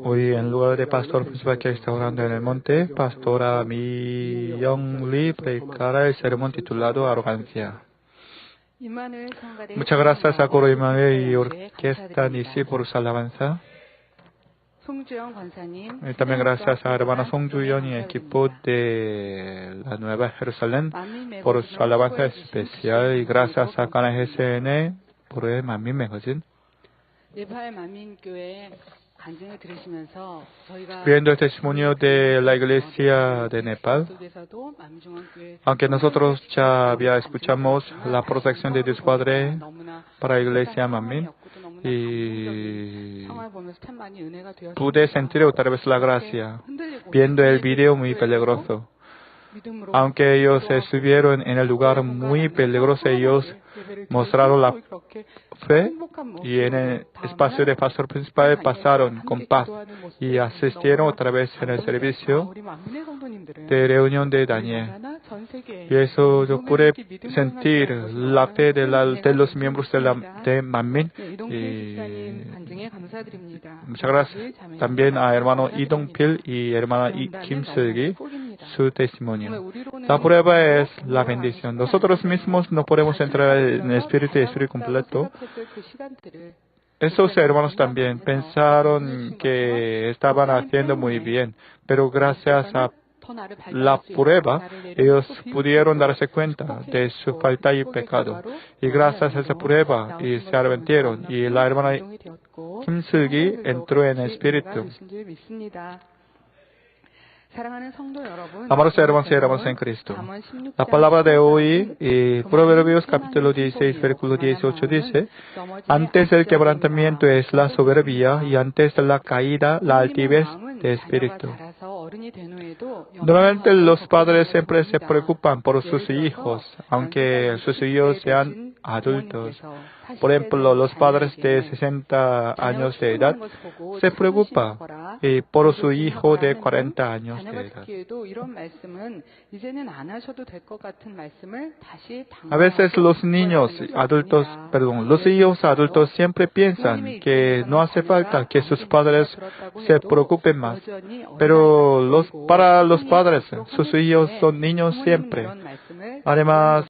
Hoy, en lugar de pastor principal que está orando en el monte, pastora Mi Young Lee predicará el sermón titulado Arrogancia. Muchas gracias a Coro Immanuel y Orquesta Nisi por su alabanza. Y también gracias a hermano Song Ju-yeon y equipo de la Nueva Jerusalén por su alabanza especial. Y gracias a Canal GCN por el Manmin Magazine. Viendo el testimonio de la iglesia de Nepal, aunque nosotros ya escuchamos la protección de Dios Padre para la iglesia Manmin, y pude sentir otra vez la gracia, viendo el video muy peligroso. Aunque ellos estuvieron en el lugar muy peligroso, ellos mostraron la fe y en el espacio de pastor principal pasaron con paz y asistieron otra vez en el servicio de reunión de Daniel. Y eso yo pude sentir la fe de los miembros de Manmin. Muchas gracias también a hermano Lee Dong-pil y hermana Kim Seul-gi su testimonio. La prueba es la bendición. Nosotros mismos no podemos entrar en el espíritu y espíritu completo. Esos hermanos también pensaron que estaban haciendo muy bien, pero gracias a la prueba, ellos pudieron darse cuenta de su falta y pecado. Y gracias a esa prueba, y se arrepintieron. Y la hermana Kim Seul-gi entró en el espíritu. Amados hermanos y hermanas en Cristo, la palabra de hoy, Proverbios capítulo 16, versículo 18 dice: antes del quebrantamiento es la soberbia y antes de la caída la altivez de espíritu. Normalmente los padres siempre se preocupan por sus hijos, aunque sus hijos sean adultos. Por ejemplo, los padres de 60 años de edad se preocupan por su hijo de 40 años de edad. A veces los hijos adultos siempre piensan que no hace falta que sus padres se preocupen más. Pero para los padres, sus hijos son niños siempre. Además,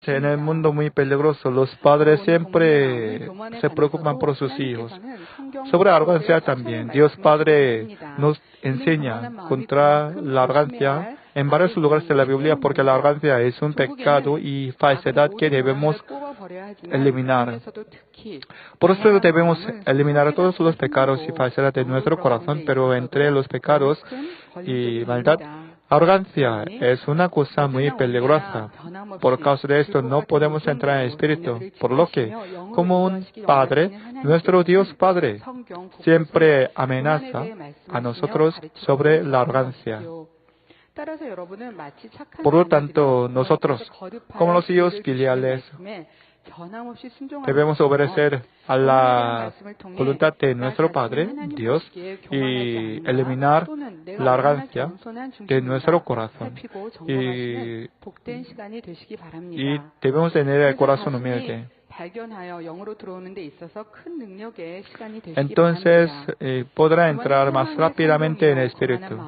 en el mundo muy peligroso, los padres siempre se preocupan por sus hijos. Sobre arrogancia también, Dios Padre nos enseña contra la arrogancia en varios lugares de la Biblia, porque la arrogancia es un pecado y falsedad que debemos eliminar. Por eso debemos eliminar todos los pecados y falsedad de nuestro corazón, pero entre los pecados y maldad, arrogancia es una cosa muy peligrosa. Por causa de esto no podemos entrar en el espíritu. Por lo que, como un padre, nuestro Dios Padre siempre amenaza a nosotros sobre la arrogancia. Por lo tanto, nosotros, como los hijos filiales, debemos obedecer a la voluntad de nuestro Padre, Dios, y eliminar la arrogancia de nuestro corazón. Y debemos tener el corazón humilde. Entonces podrá entrar más rápidamente en el espíritu.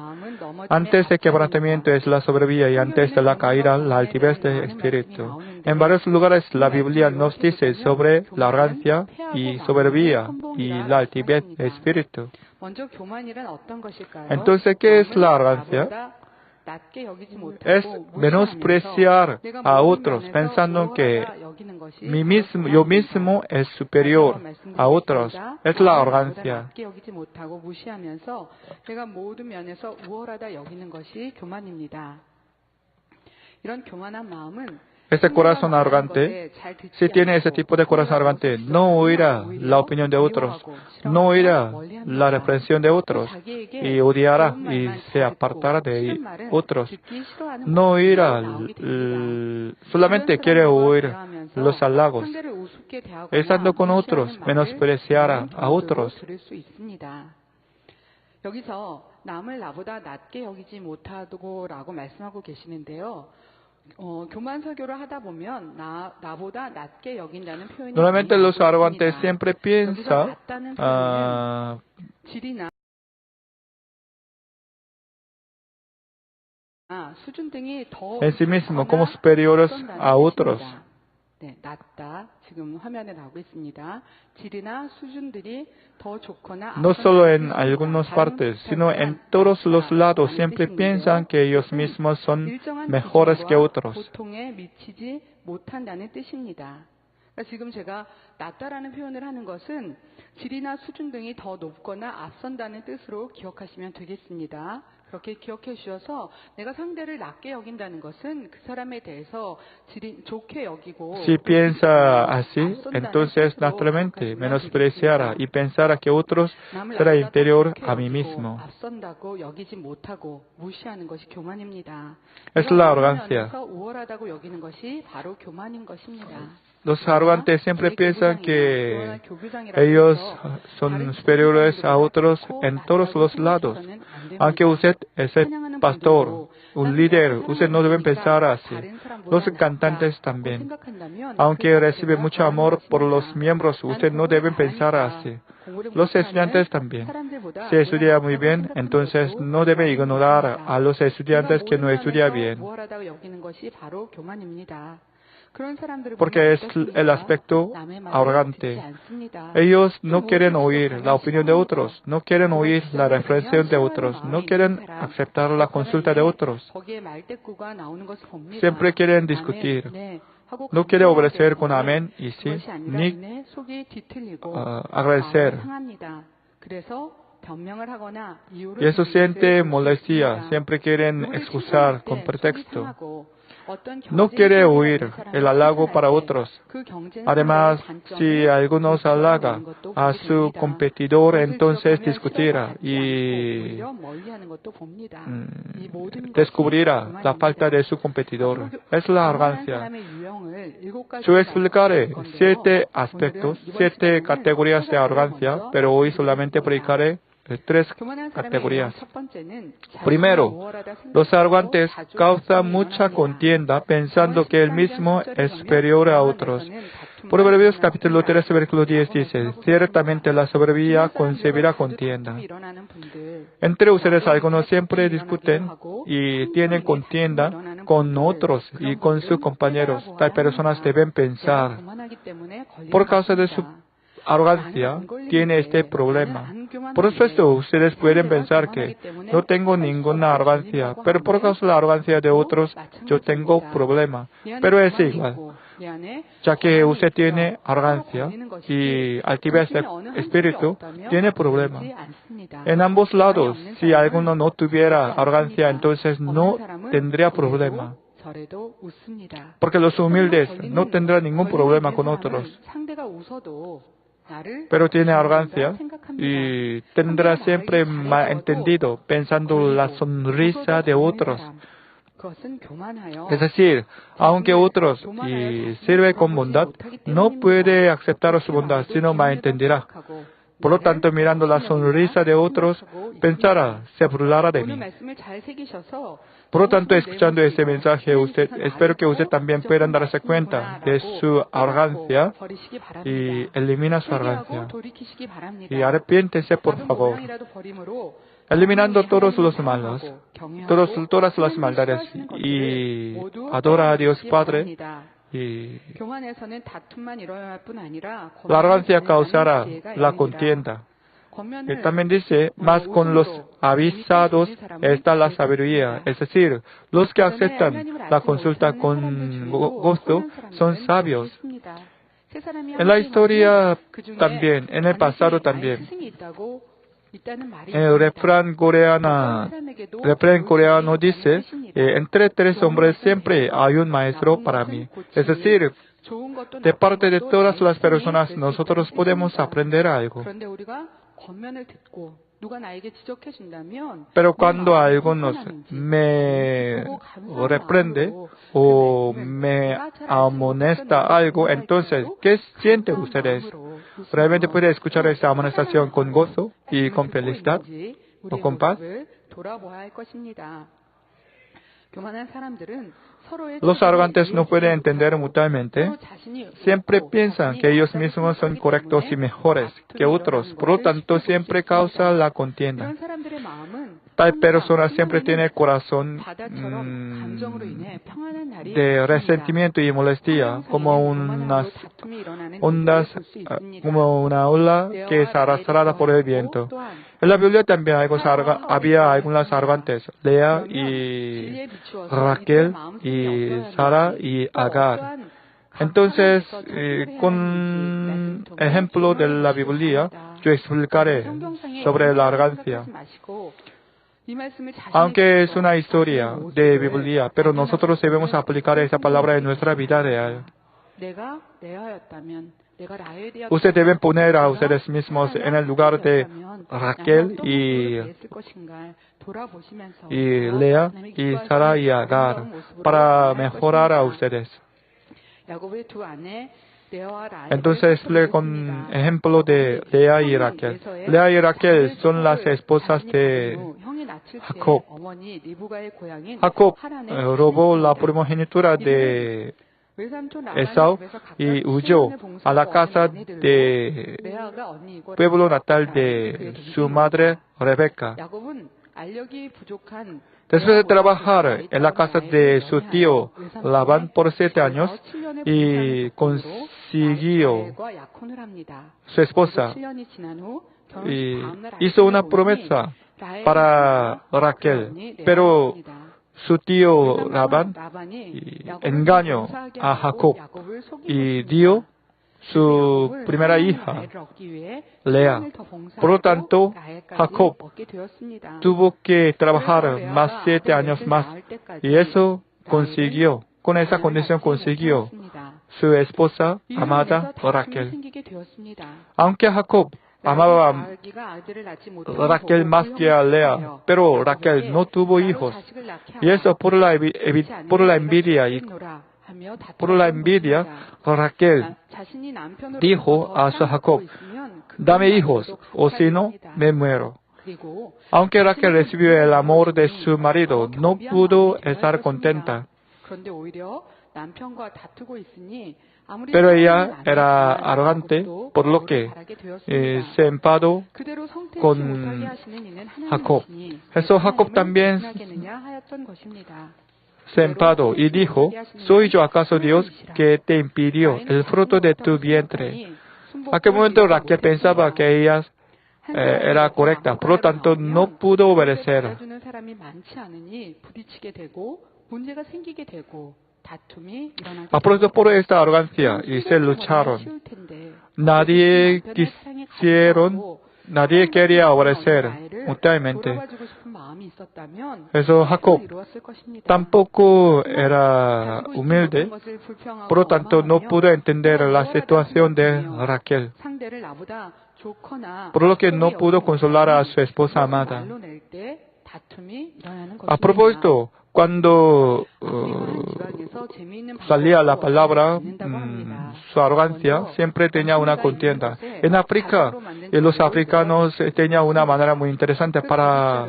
Antes del quebrantamiento es la soberbia y antes de la caída la altivez del espíritu. En varios lugares la Biblia nos dice sobre la arrogancia y soberbia y la altivez del espíritu. Entonces, ¿qué es la arrogancia? Es menospreciar a otros pensando que yo mismo es superior a otros. Es la arrogancia. Ese corazón arrogante, si tiene ese tipo de corazón arrogante, no oirá la opinión de otros, no oirá la reprensión de otros, y odiará y se apartará de otros. No oirá, solamente quiere oír los halagos. Estando con otros, menospreciará a otros. Normalmente los arrogantes siempre piensan en sí mismos como superiores a otros. No solo en algunas partes, sino en todos los lados siempre piensan que ellos mismos son mejores que otros. 지금 제가 낫다라는 표현을 하는 것은 질이나 수준 등이 더 높거나 앞선다는 뜻으로 기억하시면 되겠습니다. 그렇게 기억해 주셔서 내가 상대를 낮게 여긴다는 것은 그 사람에 대해서 좋게 여기고 Si piensa así, entonces naturalmente menospreciará y pensará que otros será inferior a mí mismo. 앞선다고 여기지 못하고 무시하는 것이 교만입니다. Es la arrogancia. 우월하다고 여기는 것이 바로 교만인 것입니다. Los arrogantes siempre piensan que ellos son superiores a otros en todos los lados. Aunque usted es el pastor, un líder, usted no debe pensar así. Los cantantes también. Aunque recibe mucho amor por los miembros, usted no debe pensar así. Los estudiantes también. Si estudia muy bien, entonces no debe ignorar a los estudiantes que no estudian bien. Porque es el aspecto arrogante. Ellos no quieren oír la opinión de otros, no quieren oír la reflexión de otros, no quieren aceptar la consulta de otros. Siempre quieren discutir. No quiere obedecer con amén y sí, ni agradecer. Y eso siente molestia. Siempre quieren excusar con pretexto. No quiere oír el halago para otros. Además, si algunos halaga a su competidor, entonces discutirá y descubrirá la falta de su competidor. Es la arrogancia. Yo explicaré 7 aspectos, 7 categorías de arrogancia, pero hoy solamente predicaré 3 categorías. Primero, los arrogantes causan mucha contienda pensando que él mismo es superior a otros. Proverbios capítulo 3, versículo 10 dice, ciertamente la soberbia concebirá contienda. Entre ustedes algunos siempre discuten y tienen contienda con otros y con sus compañeros. Tal personas deben pensar, por causa de su arrogancia, tiene este problema. Por supuesto, ustedes pueden pensar que no tengo ninguna arrogancia, pero por causa de la arrogancia de otros, yo tengo problema. Pero es igual, ya que usted tiene arrogancia y altivez de espíritu, tiene problema. En ambos lados, si alguno no tuviera arrogancia, entonces no tendría problema. Porque los humildes no tendrán ningún problema con otros. Pero tiene arrogancia y tendrá siempre malentendido pensando la sonrisa de otros. Es decir, aunque otros y sirve con bondad, no puede aceptar su bondad, sino malentenderá. Por lo tanto, mirando la sonrisa de otros, pensará, se burlará de mí. Por lo tanto, escuchando ese mensaje, espero que usted también pueda darse cuenta de su arrogancia y elimina su arrogancia. Y arrepiéntese, por favor. Eliminando todos los malos, todas las maldades y adora a Dios Padre. Y la arrogancia causará la contienda. Y también dice, más con los avisados está la sabiduría. Es decir, los que aceptan la consulta con gozo son sabios. En la historia también, en el pasado también. El refrán coreano dice, entre 3 hombres siempre hay un maestro para mí. Es decir, de parte de todas las personas nosotros podemos aprender algo. Pero cuando algunos me reprende o me amonesta algo, entonces, ¿qué sienten ustedes? ¿Realmente pueden escuchar esta amonestación con gozo y con felicidad o con paz? Los arrogantes no pueden entender mutuamente. Siempre piensan que ellos mismos son correctos y mejores que otros. Por lo tanto, siempre causa la contienda. Tal persona siempre tiene corazón de resentimiento y molestia, como una ola que es arrastrada por el viento. En la Biblia también había algunas arrogantes, Lea y Raquel y Sara y Agar. Entonces, con ejemplo de la Biblia, yo explicaré sobre la arrogancia. Aunque es una historia de Biblia, pero nosotros debemos aplicar esa palabra en nuestra vida real. Ustedes deben poner a ustedes mismos en el lugar de Raquel y Lea y Sara y Agar para mejorar a ustedes. Entonces explico con ejemplo de Lea y Raquel. Lea y Raquel son las esposas de Jacob. Jacob robó la primogenitura de Esau y huyó a la casa de pueblo natal de su madre Rebeca. Después de trabajar en la casa de su tío Labán por 7 años y consiguió su esposa y hizo una promesa para Raquel, pero su tío Labán engañó a Jacob y dio su primera hija, Lea. Por lo tanto, Jacob tuvo que trabajar más 7 años más y eso consiguió, con esa condición consiguió su esposa amada Raquel. Aunque Jacob amaba a Raquel más que a Lea, pero Raquel no tuvo hijos. Y eso por la envidia. Y por la envidia, Raquel dijo a su Jacob, dame hijos, o si no, me muero. Aunque Raquel recibió el amor de su marido, no pudo estar contenta. Pero ella era arrogante, por lo que se enfadó con Jacob. Eso Jacob también se enfadó y dijo, ¿soy yo acaso Dios que te impidió el fruto de tu vientre? A aquel momento Raquel pensaba que ella era correcta, por lo tanto no pudo obedecer. Por esta arrogancia y se lucharon. Nadie quería obedecer mutuamente. Eso Jacob tampoco era humilde, por lo tanto no pudo entender la situación de Raquel, por lo que no pudo consolar a su esposa amada. A propósito, cuando salía la palabra, su arrogancia siempre tenía una contienda. En África, los africanos tenían una manera muy interesante para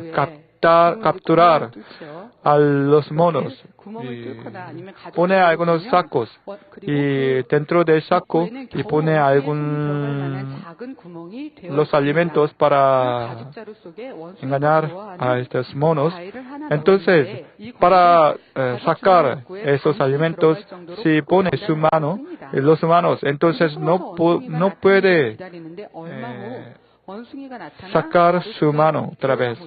capturar a los monos. Pone algunos sacos y dentro del saco y pone los alimentos para engañar a estos monos. Entonces, para sacar esos alimentos, si pone su mano, los humanos, entonces no puede sacar su mano otra vez.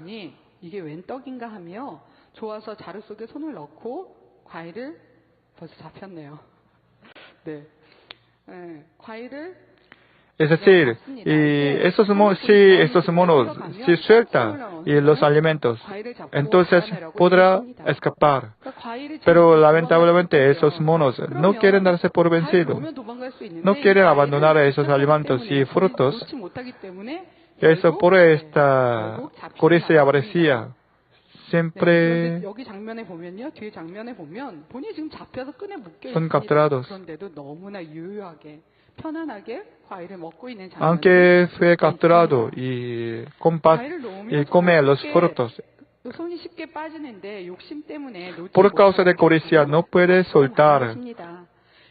이게 웬 떡인가 하며 좋아서 자루 속에 손을 넣고 과일을 벌써 잡혔네요. 네, 과일을 Es decir, estos monos, si sueltan los alimentos, entonces podrá escapar. Pero lamentablemente esos monos no quieren darse por vencidos, no quieren abandonar esos alimentos y frutos. Eso por esta codicia y avaricia siempre son capturados. Aunque fue capturado y come los frutos, 손이 쉽게 빠지는데 욕심 때문에 놓지 Por causa de 못하고 codicia no puede soltar 것입니다.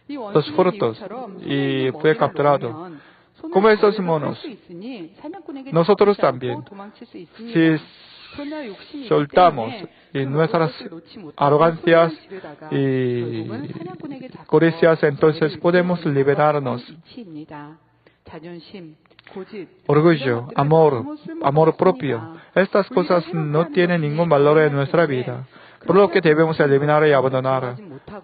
이 los 원숭이 frutos 비유처럼 y 손에 fue 먹이를 capturado. 놓으면 손을 Como esos 가르고 monos, 할 수 있으니 사냥꾼에게 nosotros 잡히지 않고 también, 도망칠 수 있습니다. si 그러나 욕심이 있기 soltamos 때문에 y 그 nuestras 먹을 것을 놓지 못하고 arrogancias 손만 지르다가 y 결국은 사냥꾼에게 잡혀 codicias, entonces 죄를 podemos 입게 되는 liberarnos. 것과 이치입니다. 자존심, 고집, Orgullo, amor, amor propio. Estas cosas no tienen ningún valor en nuestra vida, por lo que debemos eliminar y abandonar.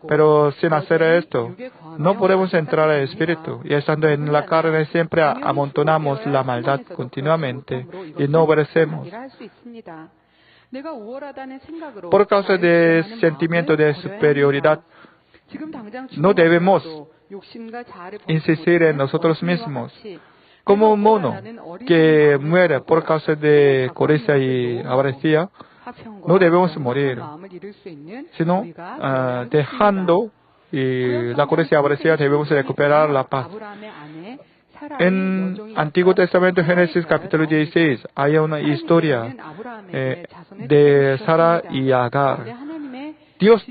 Pero sin hacer esto, no podemos entrar al Espíritu, y estando en la carne siempre amontonamos la maldad continuamente y no obedecemos. Por causa del sentimiento de superioridad, no debemos insistir en nosotros mismos. Como un mono que muere por causa de codicia y avaricia, no debemos morir, sino dejando la codicia y avaricia debemos recuperar la paz. En Antiguo Testamento, Génesis capítulo 16, hay una historia de Sara y Agar. Dios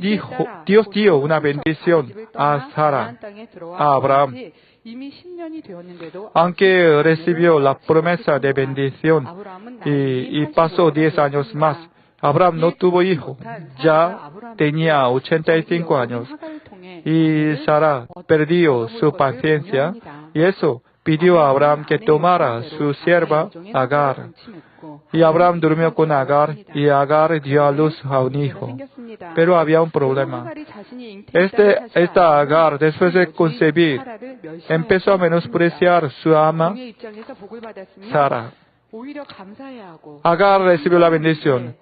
dio una bendición a Sara, a Abraham. Aunque recibió la promesa de bendición y pasó 10 años más, Abraham no tuvo hijo, ya tenía 85 años. Y Sara perdió su paciencia y eso pidió a Abraham que tomara su sierva Agar. Y Abraham durmió con Agar y Agar dio a luz a un hijo. Pero había un problema. Esta Agar, después de concebir, empezó a menospreciar su ama, Sara. Agar recibió la bendición,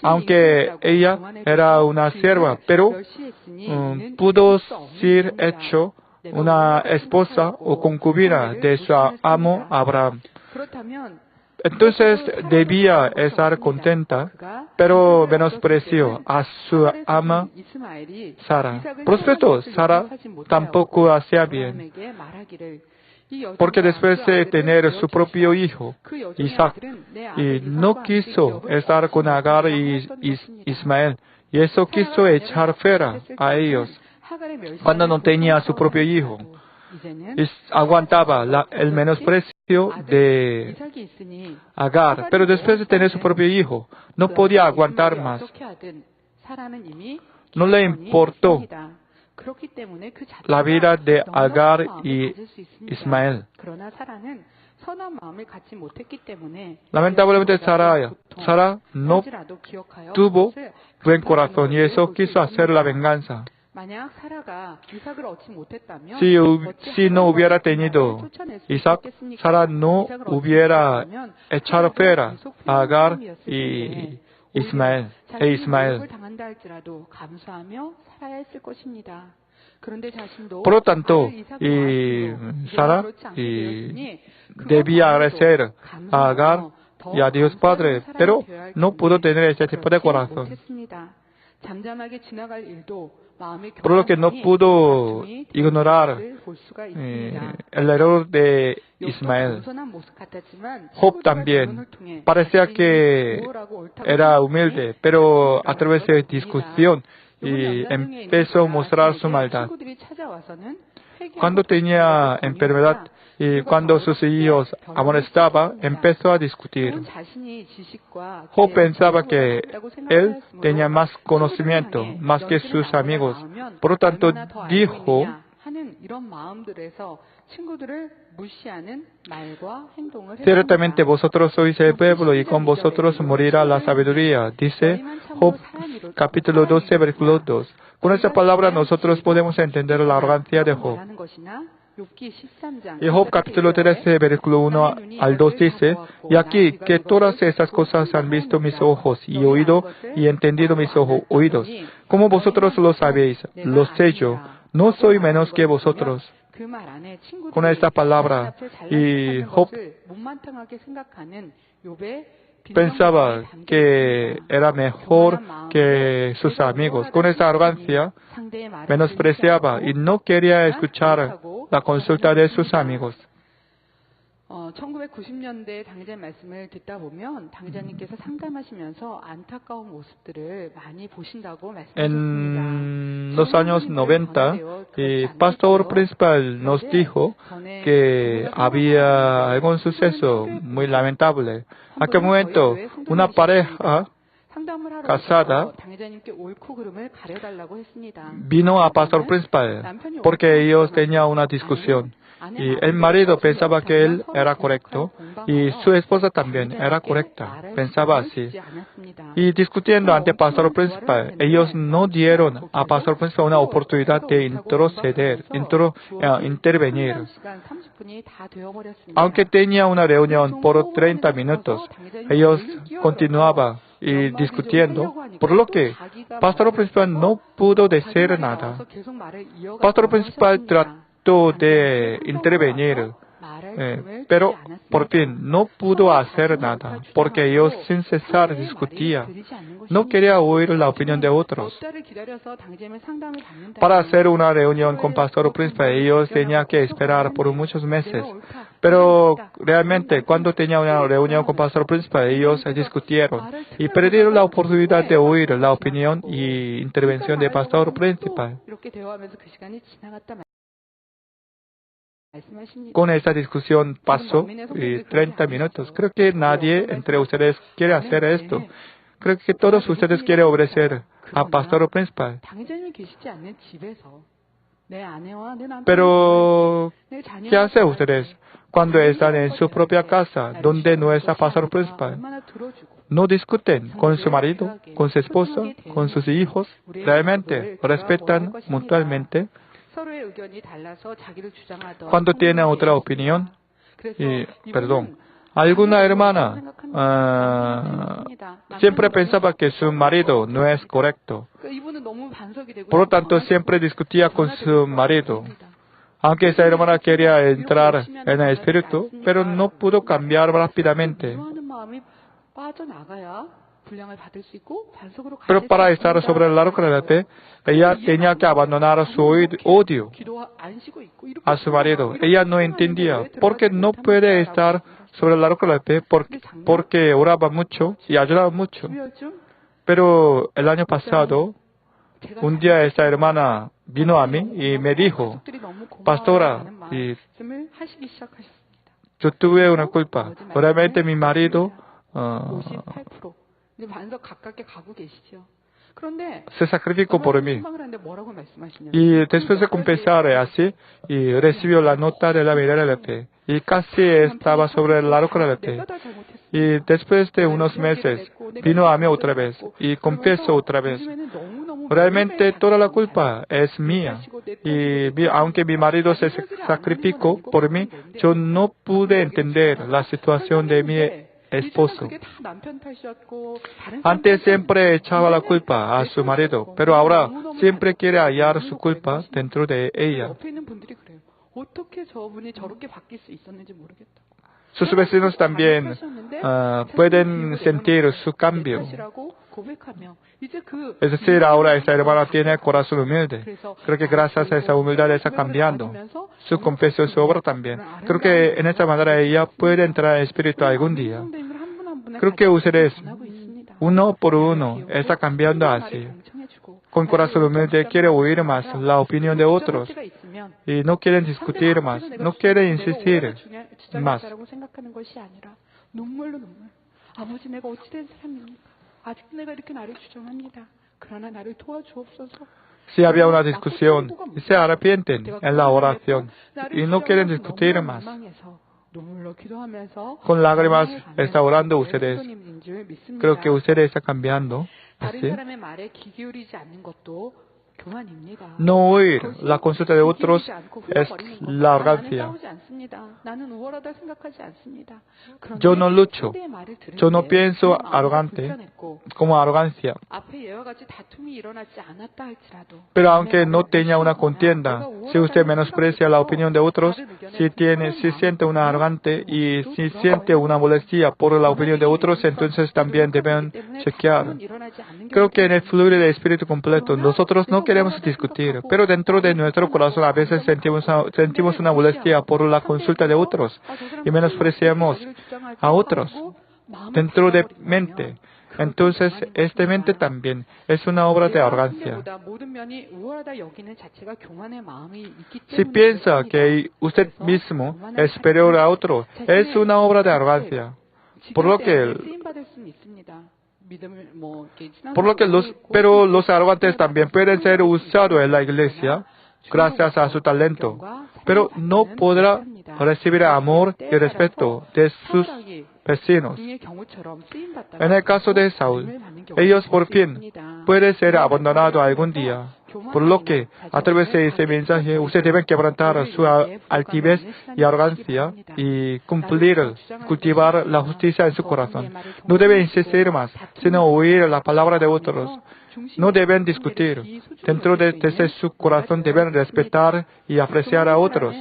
aunque ella era una sierva, pero pudo ser hecho una esposa o concubina de su amo Abraham. Entonces debía estar contenta, pero menospreció a su ama Sara. Por supuesto, Sara tampoco hacía bien, porque después de tener su propio hijo, Isaac, y no quiso estar con Agar y Ismael, y eso quiso echar fuera a ellos cuando no tenía su propio hijo. Y aguantaba el menosprecio de Agar, pero después de tener su propio hijo, no podía aguantar más. No le importó la vida de Agar y Ismael. Lamentablemente Sara no tuvo buen corazón y eso quiso hacer la venganza. Si no hubiera tenido Isaac, Sara no hubiera echado fuera a Agar y Ismael. Por lo tanto, Sara debía agradecer a Agar y a Dios Padre, pero no pudo tener ese tipo de corazón. Por lo que no pudo ignorar el error de Ismael. Job también parecía que era humilde, pero a través de discusión empezó a mostrar su maldad. Cuando tenía enfermedad y cuando sus hijos amonestaban, empezó a discutir. Job pensaba que él tenía más conocimiento, más que sus amigos. Por lo tanto, dijo, ciertamente vosotros sois el pueblo y con vosotros morirá la sabiduría. Dice Job capítulo 12, versículo 2. Con esta palabra nosotros podemos entender la arrogancia de Job. Y Job capítulo 13, versículo 1 al 2 dice, y aquí que todas estas cosas han visto mis ojos y oído y entendido mis oídos. Como vosotros lo sabéis, lo sé yo, no soy menos que vosotros. Con esta palabra, y Job pensaba que era mejor que sus amigos. Con esta arrogancia, menospreciaba y no quería escuchar la consulta de sus amigos. 1990년대 당회자님 말씀을 듣다 보면 당회자님께서 상담하시면서 안타까운 모습들을 많이 보신다고 말씀하셨습니다. En los años 90, el pastor principal nos dijo que había algún suceso muy lamentable. En aquel momento, una pareja casada vino a pastor principal porque ellos tenían una discusión. Y el marido pensaba que él era correcto y su esposa también era correcta, pensaba así. Y discutiendo ante pastor principal, ellos no dieron a pastor principal una oportunidad de intervenir. Aunque tenía una reunión por 30 minutos, ellos continuaban y discutiendo, por lo que pastor principal no pudo decir nada. Pastor principal trató de intervenir, pero por fin no pudo hacer nada, porque ellos sin cesar discutían. No quería oír la opinión de otros. Para hacer una reunión con pastor principal, ellos tenían que esperar por muchos meses. Pero realmente, cuando tenían una reunión con pastor principal, ellos discutieron y perdieron la oportunidad de oír la opinión y intervención de pastor principal. Con esta discusión pasó 30 minutos. Creo que nadie entre ustedes quiere hacer esto. Creo que todos ustedes quieren obedecer a pastor principal. Pero, ¿qué hacen ustedes cuando están en su propia casa, donde no está pastor principal? No discuten con su marido, con su esposa, con sus hijos. Realmente respetan mutuamente. Cuando tienen otra opinión, alguna hermana siempre pensaba que su marido no es correcto. Por lo tanto, siempre discutía con su marido. Aunque esa hermana quería entrar en el espíritu, pero no pudo cambiar rápidamente. Pero para estar sobre el arco de la fe, ella tenía que abandonar su odio a su marido. Ella no entendía por qué no puede estar sobre el arco de la fe, porque oraba mucho y ayudaba mucho. Pero el año pasado, un día esta hermana vino a mí y me dijo, pastora, yo tuve una culpa. Realmente mi marido se sacrificó por mí. Y después de confesar así, y recibió la nota de la vida de la fe. Y casi estaba sobre el arco de la fe. Y después de unos meses, vino a mí otra vez y confesó otra vez. Realmente toda la culpa es mía. Y aunque mi marido se sacrificó por mí, yo no pude entender la situación de mi esposo. Antes siempre echaba la culpa a su marido, pero ahora siempre quiere hallar su culpa dentro de ella. Sus vecinos también pueden sentir su cambio. Es decir, ahora esta hermana tiene corazón humilde. Creo que gracias a esa humildad está cambiando. Su confesión, su obra también. Creo que en esta manera ella puede entrar en espíritu algún día. Creo que ustedes, uno por uno, está cambiando así. Con corazón humilde quiere oír más la opinión de otros. Y no quieren discutir más. No quieren insistir más. Si había una discusión, se arrepienten en la oración y no quieren discutir más. Con lágrimas está orando ustedes. Creo que ustedes están cambiando. ¿Así? No oír la consulta de otros es la arrogancia. Yo no lucho. Yo no pienso arrogante como arrogancia. Pero aunque no tenga una contienda, si usted menosprecia la opinión de otros, si siente una arrogante y si siente una molestia por la opinión de otros, entonces también deben chequear. Creo que en el fluir del Espíritu completo, nosotros no queremos discutir, pero dentro de nuestro corazón a veces sentimos una molestia por la consulta de otros y menospreciamos a otros dentro de mente. Entonces, esta mente también es una obra de arrogancia. Si piensa que usted mismo es superior a otro, es una obra de arrogancia. Por lo que pero los arrogantes también pueden ser usados en la iglesia gracias a su talento, pero no podrá recibir amor y respeto de sus vecinos. En el caso de Saúl, ellos por fin pueden ser abandonados algún día. Por lo que, a través de ese mensaje, ustedes deben quebrantar su altivez y arrogancia y cultivar la justicia en su corazón. No deben insistir más, sino oír la palabra de otros. No deben discutir. Dentro de su corazón deben respetar y apreciar a otros.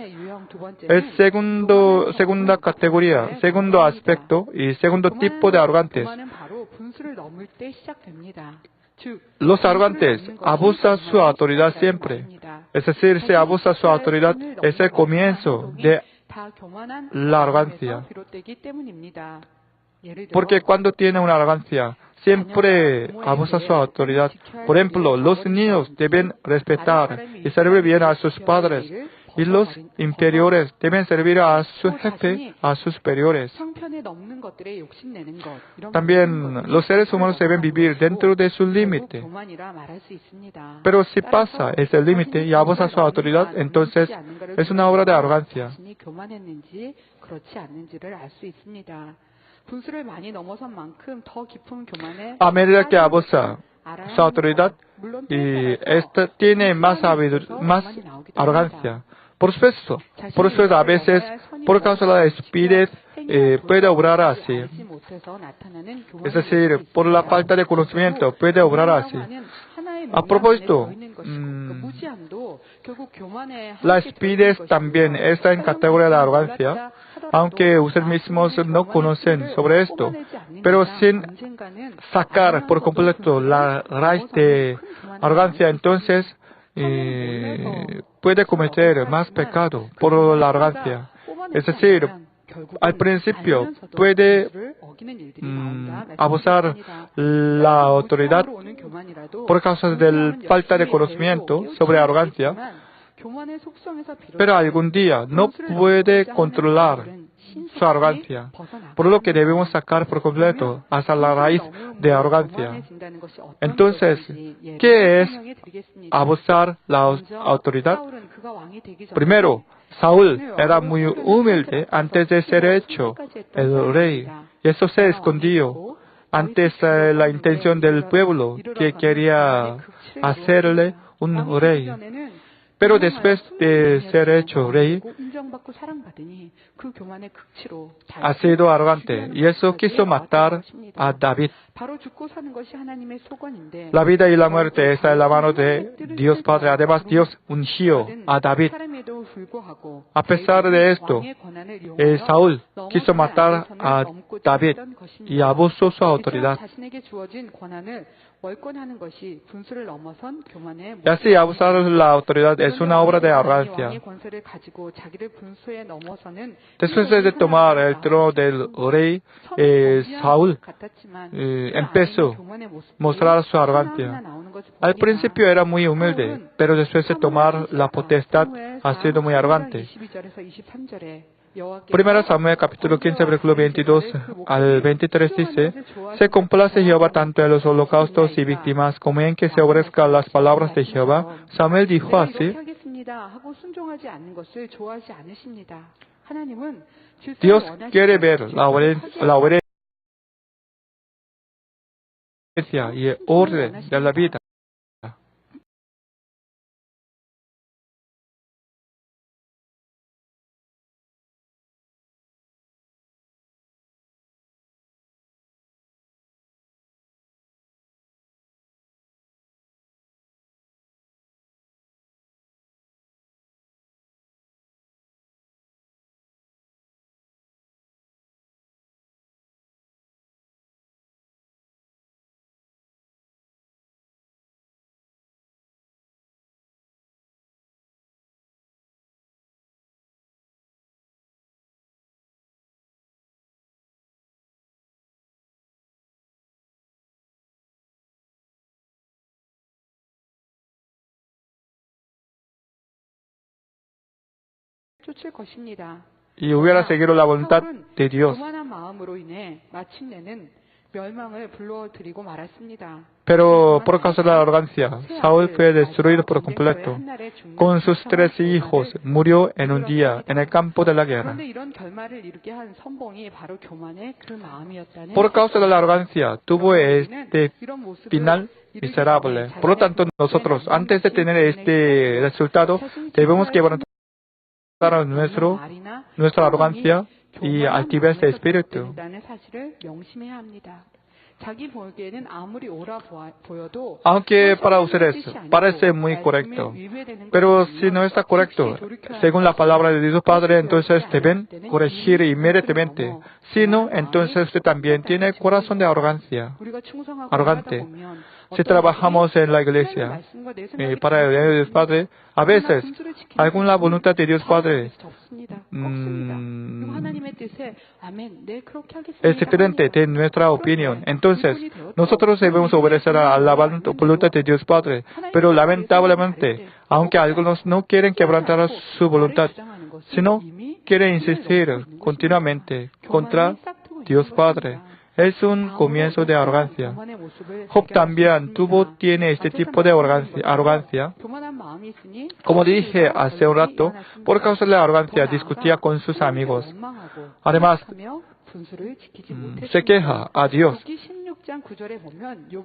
Es segunda categoría, segundo aspecto y segundo tipo de arrogantes. Los arrogantes abusan su autoridad siempre. Es decir, si abusa su autoridad, es el comienzo de la arrogancia. Porque cuando tiene una arrogancia, siempre abusa su autoridad. Por ejemplo, los niños deben respetar y servir bien a sus padres. Y los inferiores deben servir a su jefe, a sus superiores. También los seres humanos deben vivir dentro de su límite. Pero si pasa ese límite y abusa su autoridad, entonces es una obra de arrogancia. A medida que abusa su autoridad, y esta tiene más arrogancia. Por supuesto, a veces, por causa de la estupidez, puede obrar así. Es decir, por la falta de conocimiento, puede obrar así. A propósito, la estupidez también está en categoría de arrogancia, aunque ustedes mismos no conocen sobre esto. Pero sin sacar por completo la raíz de arrogancia, entonces puede cometer más pecado por la arrogancia. Es decir, al principio puede abusar la autoridad por causa de la falta de conocimiento sobre arrogancia, pero algún día no puede controlar su arrogancia, por lo que debemos sacar por completo hasta la raíz de arrogancia. Entonces, ¿qué es abusar la autoridad? Primero, Saúl era muy humilde antes de ser hecho el rey, y eso se escondió antes de la intención del pueblo que quería hacerle un rey. Pero después de ser hecho rey, ha sido arrogante y eso quiso matar a David. La vida y la muerte está en la mano de Dios Padre. Además, Dios ungió a David. A pesar de esto, Saúl quiso matar a David y abusó su autoridad. Y así abusar la autoridad es una obra de arrogancia. Después de tomar el trono del rey, Saúl empezó a mostrar su arrogancia. Al principio era muy humilde, pero después de tomar la potestad ha sido muy arrogante. Primera Samuel capítulo 15 versículo 22 al 23 dice: Se complace Jehová tanto en los holocaustos y víctimas como en que se ofrezcan las palabras de Jehová. Samuel dijo así: Dios quiere ver la obediencia y el orden de la vida. 쫓을 것입니다. y hubiera seguido la voluntad de Dios. 교만한 마음으로 인해 마침내는 멸망을 불러들이고 말았습니다. Pero por causa de la arrogancia, Saúl fue destruido por completo. Con sus 13 hijos, murió en un día en el campo de la guerra. 그런데 이런 결말을 이루게 한 선봉이 바로 교만의 그 마음이었다는 Por causa de la arrogancia, tuvo este 이런 모습을 final miserable. Por lo tanto, nosotros, antes de tener este resultado, debemos quebrantar nuestra arrogancia y altivez de espíritu. Aunque para ustedes parece muy correcto, pero si no está correcto, según la palabra de Dios Padre, entonces deben corregir inmediatamente. Si no, entonces usted también tiene corazón de arrogante. Si trabajamos en la iglesia para el reino de Dios Padre, a veces, alguna voluntad de Dios Padre es diferente de nuestra opinión. Entonces, nosotros debemos obedecer a la voluntad de Dios Padre. Pero lamentablemente, aunque algunos no quieren quebrantar su voluntad, sino quieren insistir continuamente contra Dios Padre, es un comienzo de arrogancia. Job también tiene este tipo de arrogancia. Como dije hace un rato, por causa de la arrogancia discutía con sus amigos. Además, se queja a Dios.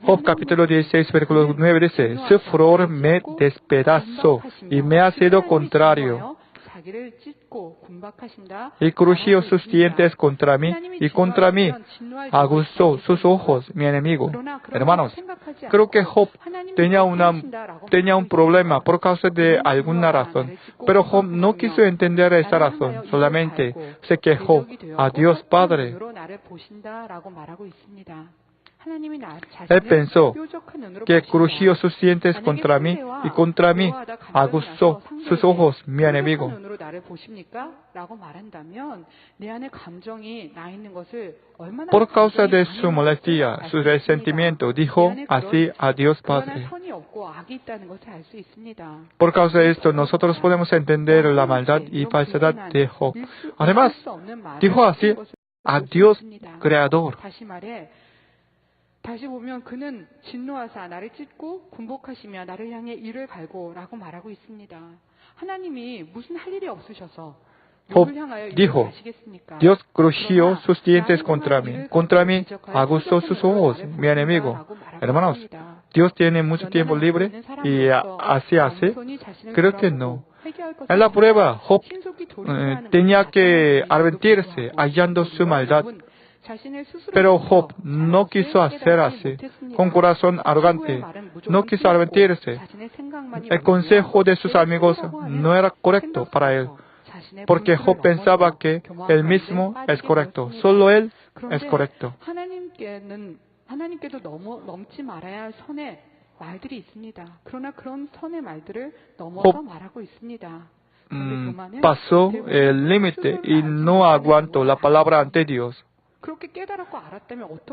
Job capítulo 16, versículo 9 dice, su furor me despedazó y me ha sido contrario. Y crujió sus dientes contra mí, y contra mí aguzó sus ojos, mi enemigo. Hermanos, creo que Job tenía un problema por causa de alguna razón, pero Job no quiso entender esa razón, solamente se quejó a Dios Padre. Él pensó que crujió sus dientes contra mí y contra mí aguzó sus ojos, mi enemigo. Por causa de su molestia, su resentimiento, dijo así a Dios Padre. Por causa de esto, nosotros podemos entender la maldad y falsedad de Job. Además, dijo así a Dios Creador. 다시 보면 그는 진노하사 나를 찢고 군복하시며 나를 향해 이를 갈고라고 말하고 있습니다. 하나님이 무슨 할 일이 없으셔서 Job dijo, Dios crujió sus dientes contra mí aguzó sus ojos, mi enemigo. Hermanos, Dios tiene mucho tiempo libre y así hace. Creo que no. En la prueba, Job tenía que arrepentirse hallando su maldad. Pero Job no quiso hacer así, con corazón arrogante, no quiso arrepentirse. El consejo de sus amigos no era correcto para él, porque Job pensaba que él mismo es correcto, solo él es correcto. Job pasó el límite y no aguantó la palabra ante Dios.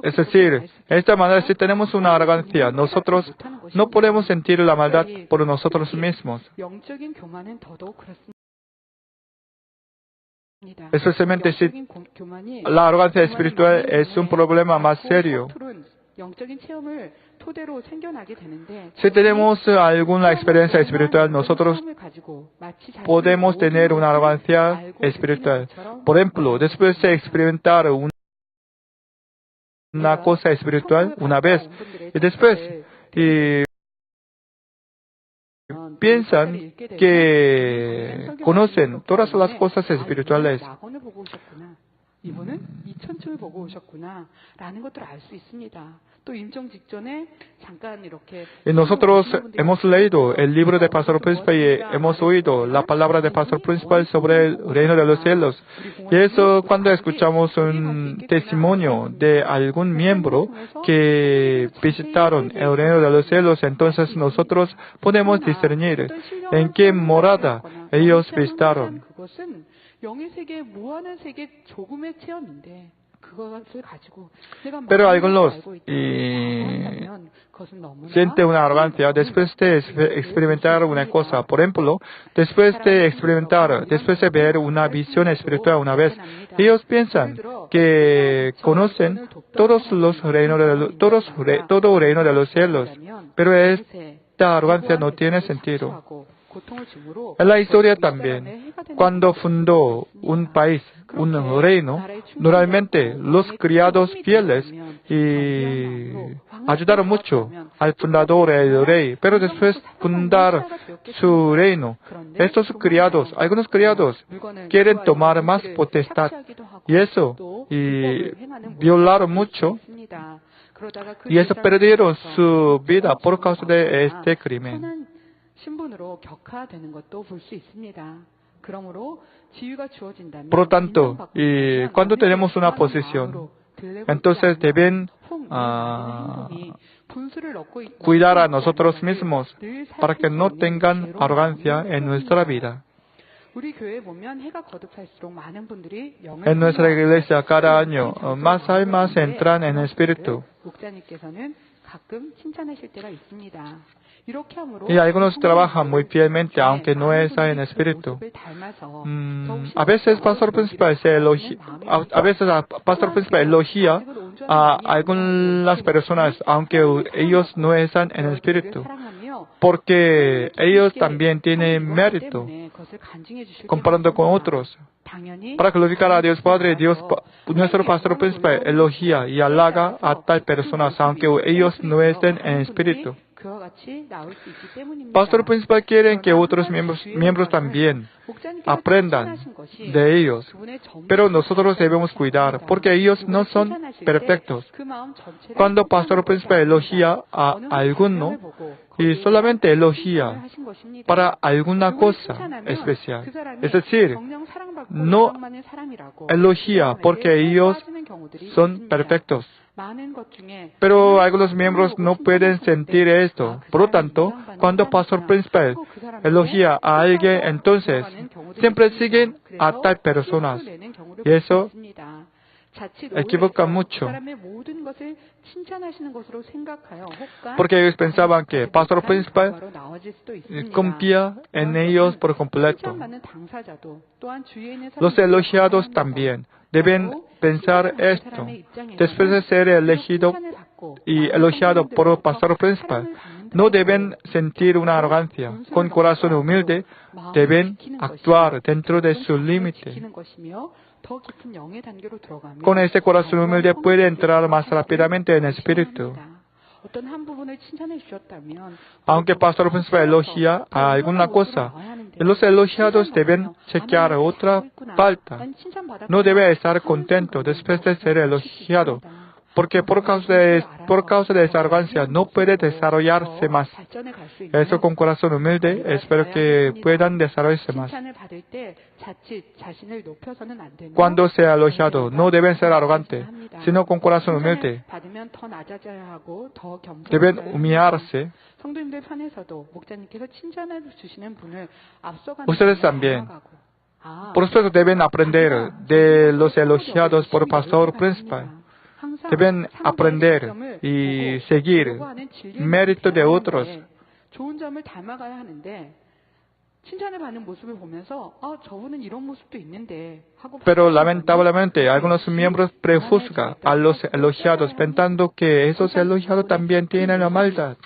Es decir, de esta manera, si tenemos una arrogancia, nosotros no podemos sentir la maldad por nosotros mismos. Especialmente si la arrogancia espiritual es un problema más serio. Si tenemos alguna experiencia espiritual, nosotros podemos tener una arrogancia espiritual. Por ejemplo, después de experimentar una cosa espiritual una vez y después piensan que conocen todas las cosas espirituales. Y nosotros hemos leído el libro de Pastor Principal y hemos oído la palabra de Pastor Principal sobre el reino de los cielos. Y eso, cuando escuchamos un testimonio de algún miembro que visitaron el reino de los cielos, entonces nosotros podemos discernir en qué morada ellos visitaron. Pero algunos sienten una arrogancia después de experimentar una cosa. Por ejemplo, después de ver una visión espiritual una vez, ellos piensan que conocen todo reino de los cielos. Pero esta arrogancia no tiene sentido. En la historia también, cuando fundó un país, un reino, normalmente los criados fieles ayudaron mucho al fundador, el rey, pero después de fundar su reino, algunos criados quieren tomar más potestad y eso, violaron mucho y eso perdieron su vida por causa de este crimen. Por lo tanto, cuando tenemos una posición, entonces deben cuidar a nosotros mismos para que no tengan arrogancia en nuestra vida. En nuestra iglesia cada año más almas entran en espíritu. Y algunos trabajan muy fielmente, aunque no están en espíritu. A veces el pastor principal elogia a algunas personas, aunque ellos no están en espíritu, porque ellos también tienen mérito comparando con otros. Para glorificar a Dios Padre, nuestro pastor principal elogia y halaga a tal personas, aunque ellos no estén en espíritu. Pastor principal quiere que otros miembros también aprendan de ellos, pero nosotros debemos cuidar, porque ellos no son perfectos. Cuando pastor principal elogia a alguno, y solamente elogia para alguna cosa especial, es decir, no elogia porque ellos son perfectos. Pero algunos miembros no pueden sentir esto. Por lo tanto, cuando pastor principal elogia a alguien, entonces siempre siguen a tal personas. Y eso equivoca mucho. Porque ellos pensaban que pastor principal confía en ellos por completo. Los elogiados también deben pensar esto. Después de ser elegido y elogiado por el pastor principal, no deben sentir una arrogancia. Con corazón humilde, deben actuar dentro de su límite. Con este corazón humilde puede entrar más rápidamente en el espíritu. Aunque el pastor principal elogia a alguna cosa, los elogiados deben chequear otra falta. No debe estar contento después de ser elogiado, porque por causa de esa arrogancia no puede desarrollarse más. Eso con corazón humilde, espero que puedan desarrollarse más. Cuando sea elogiado, no deben ser arrogantes, sino con corazón humilde. Deben humillarse. Ustedes también. Por eso deben aprender de los elogiados por el pastor principal. Deben aprender y seguir mérito de otros. Pero lamentablemente algunos miembros prejuzgan a los elogiados pensando que esos elogiados también tienen la maldad.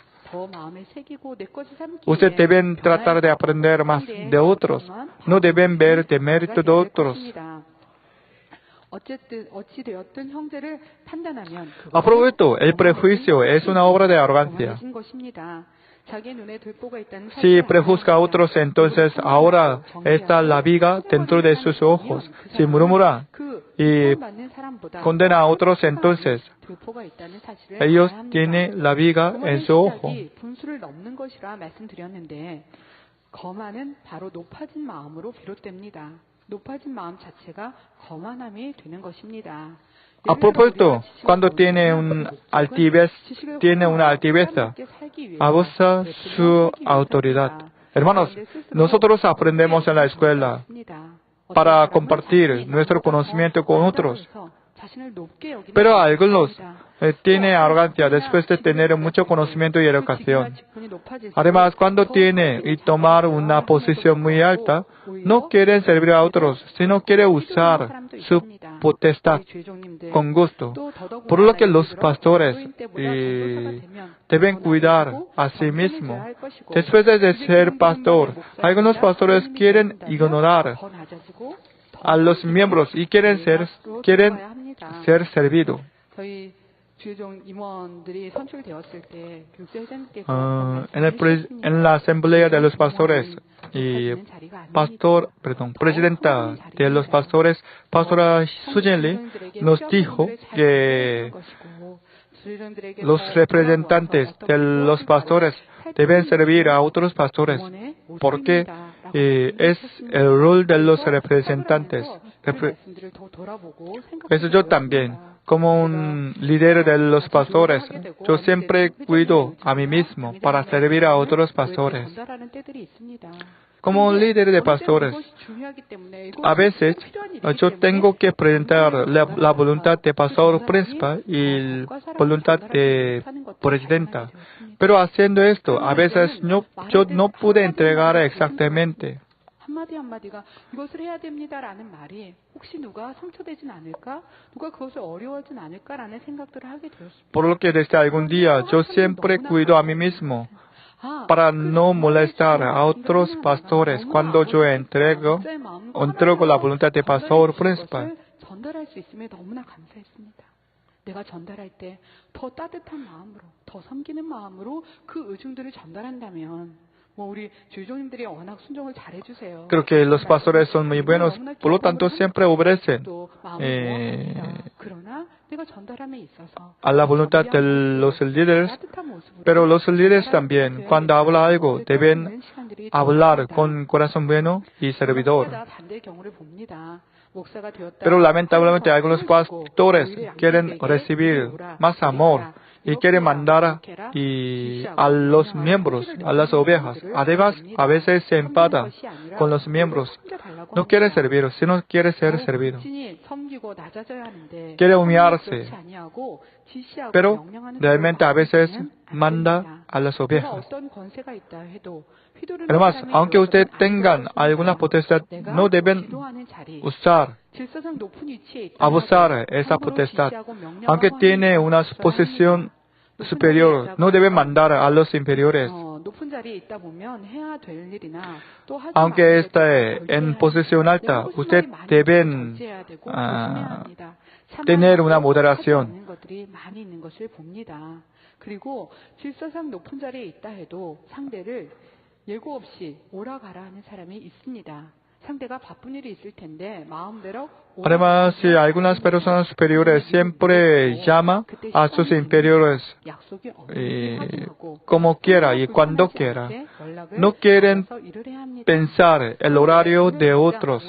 Ustedes deben tratar de aprender más de otros, no deben ver de mérito de otros. A propósito, el prejuicio es una obra de arrogancia. Si prejuzga a otros, entonces ahora está la viga dentro de sus ojos. Si murmura y condena a otros, entonces ellos tienen la viga en su ojo. A propósito, cuando tiene una altivez, abusa su autoridad. Hermanos, nosotros aprendemos en la escuela para compartir nuestro conocimiento con otros. Pero algunos tienen arrogancia después de tener mucho conocimiento y educación. Además, cuando tienen y tomar una posición muy alta, no quieren servir a otros, sino quieren usar su potestad con gusto. Por lo que los pastores deben cuidar a sí mismos. Después de ser pastor, algunos pastores quieren ignorar a los miembros y quieren ser servidos. En la asamblea de los pastores y presidenta de los pastores, pastora Sujin Lee, nos dijo que los representantes de los pastores deben servir a otros pastores, porque es el rol de los representantes. Eso yo también, como un líder de los pastores, yo siempre cuido a mí mismo para servir a otros pastores. Como un líder de pastores, a veces yo tengo que presentar la voluntad de pastor principal y la voluntad de presidenta. Pero haciendo esto, a veces yo no pude entregar exactamente. 한마디가 이것을 해야 됩니다라는 말이 혹시 누가 상처되진 않을까? 누가 그것을 어려워하진 않을까라는 생각들을 하게 되었습니다. Por lo que desde algún día yo siempre cuido a mí mismo para no molestar a otros pastores cuando yo entrego la voluntad de pastor principal. 전달할 수 있음에 너무나 감사했습니다. 내가 전달할 때 더 따뜻한 마음으로, 더 섬기는 마음으로 그 의중들을 전달한다면 Creo que los pastores son muy buenos, por lo tanto siempre obedecen a la voluntad de los líderes, pero los líderes también, cuando hablan algo, deben hablar con corazón bueno y servidor. Pero lamentablemente algunos pastores quieren recibir más amor y quieren mandar a los miembros, a las ovejas. Además, a veces se enfada con los miembros. No quiere servir, sino quiere ser servido. Quiere humillarse, pero realmente a veces manda a las ovejas. Además, aunque ustedes tengan alguna potestad, no deben abusar esa potestad. Aunque tiene una posición superior, no debe mandar a los inferiores. Aunque esté en posición alta, ustedes deben tener una moderación. 예고 없이 오라 가라 하는 사람이 있습니다. 상대가 바쁜 일이 있을 텐데 마음대로 Además, si algunas personas superiores siempre llaman a sus inferiores como quiera y cuando quiera, no quieren pensar el horario de otros.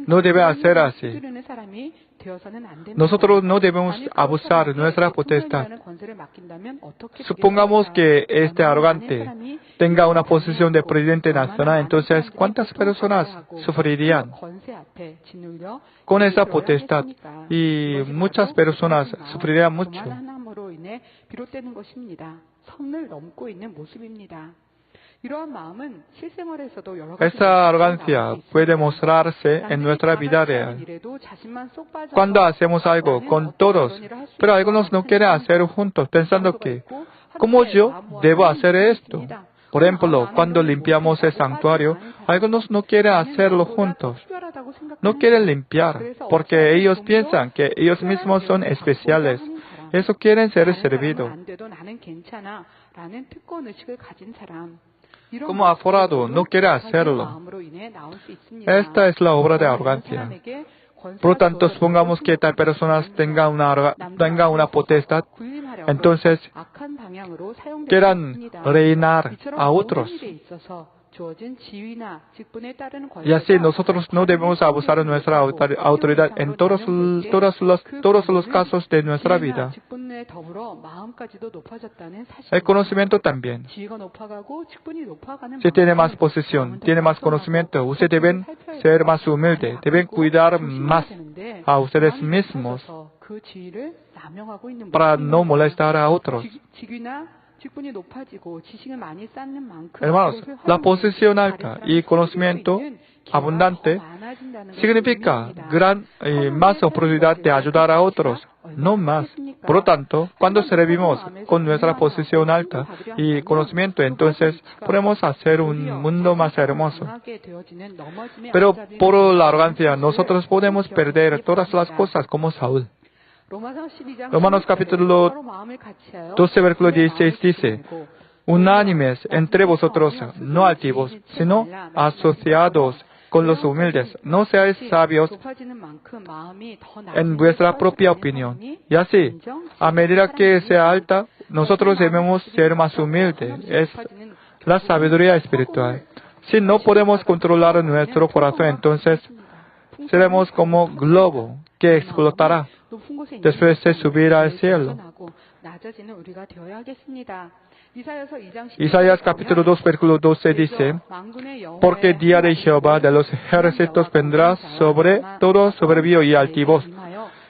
No debe hacer así. Nosotros no debemos abusar de nuestra potestad. Supongamos que este arrogante tenga una posición de presidente nacional, entonces ¿cuántas personas sufrirían con esa potestad? Y muchas personas sufrirían mucho. Esta arrogancia puede mostrarse en nuestra vida real. Cuando hacemos algo con todos, pero algunos no quieren hacer juntos, pensando que, ¿cómo yo debo hacer esto? Por ejemplo, cuando limpiamos el santuario, algunos no quieren hacerlo juntos. No quieren limpiar, porque ellos piensan que ellos mismos son especiales. Eso quieren ser servidos. Como aforado, no quiere hacerlo. Esta es la obra de arrogancia. Por lo tanto, supongamos que tal persona tenga una potestad, entonces quieran reinar a otros. Y así nosotros no debemos abusar de nuestra autoridad en todos los casos de nuestra vida. El conocimiento también. Si tiene más posición, tiene más conocimiento, ustedes deben ser más humildes, deben cuidar más a ustedes mismos para no molestar a otros. Hermanos, la posición alta y conocimiento abundante significa más oportunidad de ayudar a otros, no más. Por lo tanto, cuando servimos con nuestra posición alta y conocimiento, entonces podemos hacer un mundo más hermoso. Pero por la arrogancia, nosotros podemos perder todas las cosas como Saúl. Romanos capítulo 12, versículo 16 dice: unánimes entre vosotros, no altivos, sino asociados con los humildes. No seáis sabios en vuestra propia opinión. Y así, a medida que sea alta, nosotros debemos ser más humildes. Es la sabiduría espiritual. Si no podemos controlar nuestro corazón, entonces seremos como globo que explotará. Después se subirá al cielo. Isaías capítulo 2, versículo 12 dice: porque el día de Jehová de los ejércitos vendrá sobre todo soberbio y altivo,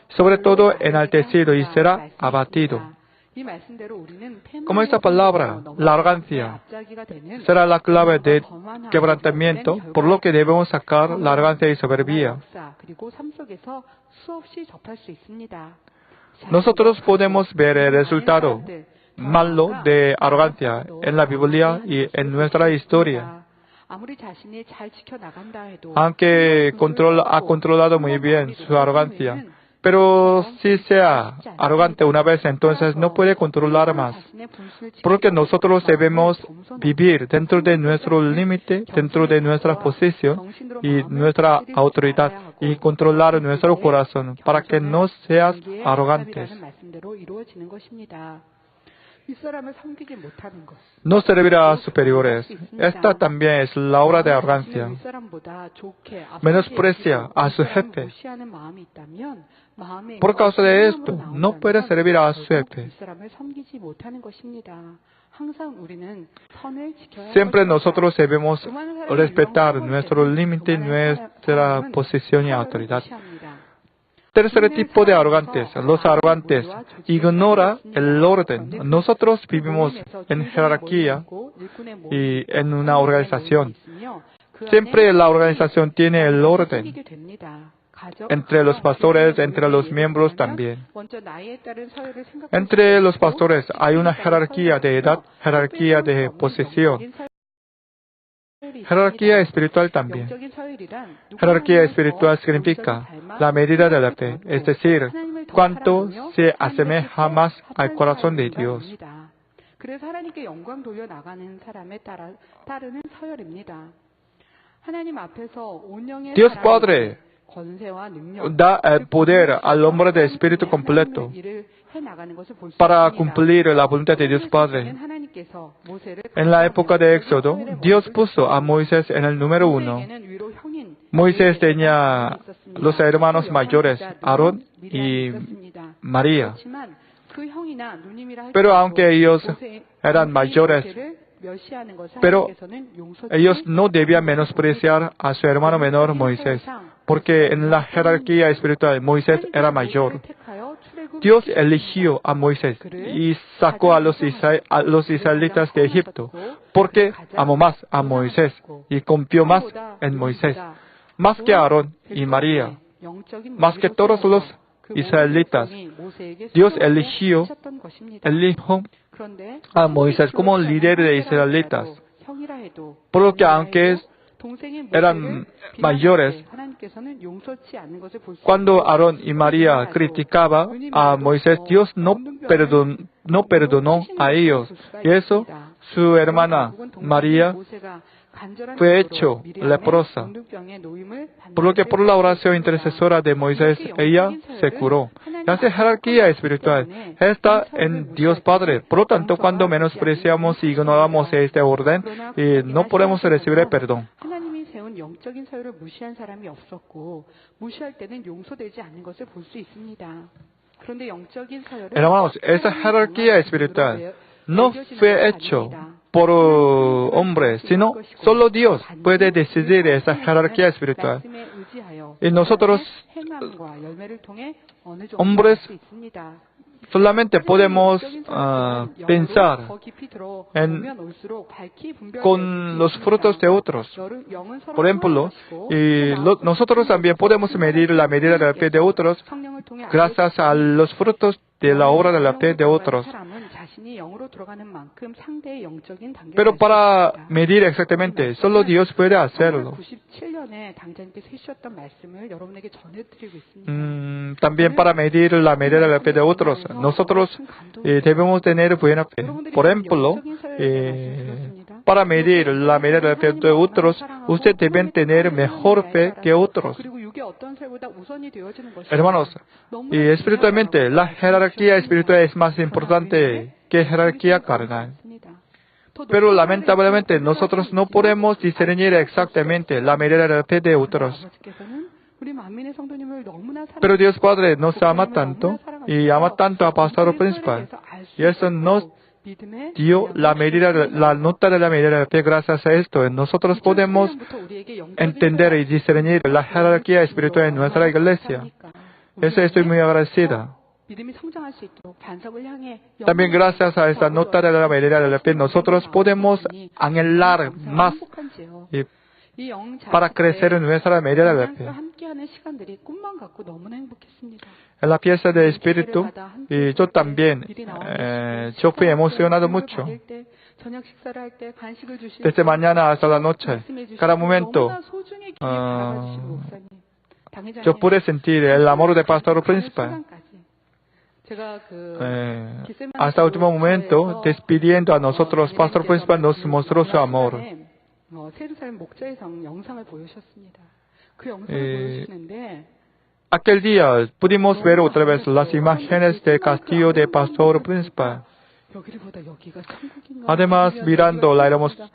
sobre todo enaltecido, y será abatido. Como esta palabra, la arrogancia, será la clave de quebrantamiento, por lo que debemos sacar la arrogancia y soberbia. Nosotros podemos ver el resultado malo de arrogancia en la Biblia y en nuestra historia. Aunque ha controlado muy bien su arrogancia, pero si sea arrogante una vez, entonces no puede controlar más. Porque nosotros debemos vivir dentro de nuestro límite, dentro de nuestra posición y nuestra autoridad, y controlar nuestro corazón para que no seas arrogantes. No servir a superiores. Esta también es la obra de arrogancia. Menosprecia a su jefe. Por causa de esto, no puede servir a su jefe. Siempre nosotros debemos respetar nuestro límite, nuestra posición y autoridad. Tercer tipo de arrogantes. Los arrogantes ignoran el orden. Nosotros vivimos en jerarquía y en una organización. Siempre la organización tiene el orden. Entre los pastores, entre los miembros también. Entre los pastores hay una jerarquía de edad, jerarquía de posición. Jerarquía espiritual también. Jerarquía espiritual significa la medida de la fe, es decir, cuánto se asemeja más al corazón de Dios. Dios Padre da el poder al hombre de espíritu completo para cumplir la voluntad de Dios Padre. En la época de Éxodo, Dios puso a Moisés en el número 1. Moisés tenía los hermanos mayores, Aarón y María. Pero aunque ellos eran mayores, pero ellos no debían menospreciar a su hermano menor Moisés, porque en la jerarquía espiritual Moisés era mayor. Dios eligió a Moisés y sacó a los israelitas de Egipto, porque amó más a Moisés y confió más en Moisés, más que a Aarón y María, más que todos los israelitas. Dios eligió a Moisés como líder de israelitas, por lo que aunque eran mayores, cuando Aarón y María criticaban a Moisés, Dios no perdonó a ellos. Y eso, su hermana María fue hecho leprosa. Por lo que por la oración intercesora de Moisés, ella se curó. Esa jerarquía espiritual está en Dios Padre. Por lo tanto, cuando menospreciamos y ignoramos este orden, no podemos recibir el perdón. 하나님이 세운 영적인 사유를 무시한 사람이 없었고 무시할 때는 용서되지 않는 것을 볼 수 있습니다. 그런데 영적인 사유를 Hermanos, esa jerarquía espiritual no fue hecho por hombres, sino solo Dios puede decidir esa jerarquía espiritual. Y nosotros, hombres, solamente podemos pensar con los frutos de otros. Por ejemplo, nosotros también podemos medir la medida de la fe de otros gracias a los frutos de la obra de la fe de otros. Pero para medir exactamente, solo Dios puede hacerlo. También para medir la medida de la fe de otros, nosotros debemos tener buena fe. Por ejemplo, para medir la medida de la fe de otros, usted debe tener mejor fe que otros. Hermanos, y espiritualmente, la jerarquía espiritual es más importante que jerarquía carnal. Pero lamentablemente nosotros no podemos discernir exactamente la medida de la fe de otros. Pero Dios Padre nos ama tanto y ama tanto a Pastor Principal. Y eso nos dio la nota de la medida de la fe. Gracias a esto, nosotros podemos entender y discernir la jerarquía espiritual en nuestra iglesia. Eso estoy muy agradecida. También gracias a esta nota de la medida de la fe, nosotros podemos anhelar más para crecer en nuestra medida de la fe. En la fiesta del Espíritu, y yo también, yo fui emocionado mucho. Desde mañana hasta la noche, cada momento, yo pude sentir el amor del Pastor Principal. Hasta el último momento, despidiendo a nosotros, Pastor Principal nos mostró su amor. Aquel día pudimos ver otra vez las imágenes del castillo de Pastor Principal. Además, mirando la hermoso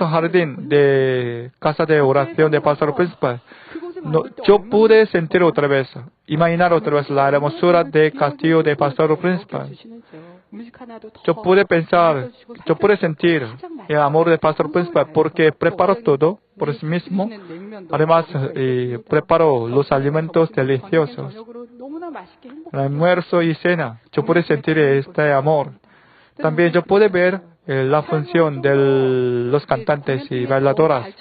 jardín de casa de oración de Pastor Principal. Yo pude sentir otra vez, imaginar otra vez la hermosura del castillo de Pastor Principal. Yo pude pensar, yo pude sentir el amor del Pastor Principal porque preparó todo por sí mismo. Además, preparó los alimentos deliciosos. El almuerzo y cena, yo pude sentir este amor. También yo pude ver la función de los cantantes y bailadoras.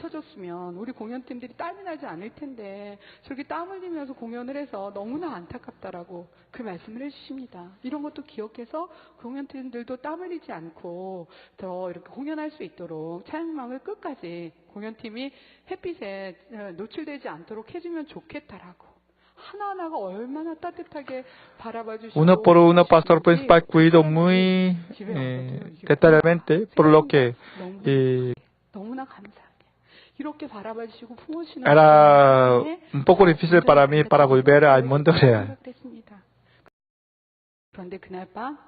우리 공연팀들이 땀이 나지 않을 텐데 저렇게 땀 흘리면서 공연을 해서 너무나 안타깝다라고 그 말씀을 해주십니다. 이런 것도 기억해서 공연팀들도 땀 흘리지 않고 더 이렇게 공연할 수 있도록 찬양망을 끝까지 공연팀이 햇빛에 노출되지 않도록 해주면 좋겠다라고. 하나하나가 얼마나 따뜻하게 바라봐 주시고 uno por uno, Pastor Principal cuidó muy detalladamente, por lo que 너무나 감사하게 이렇게 바라봐 주시고 품으시는 era un poco difícil para mí para volver al mundo real. 그런데 그날 밤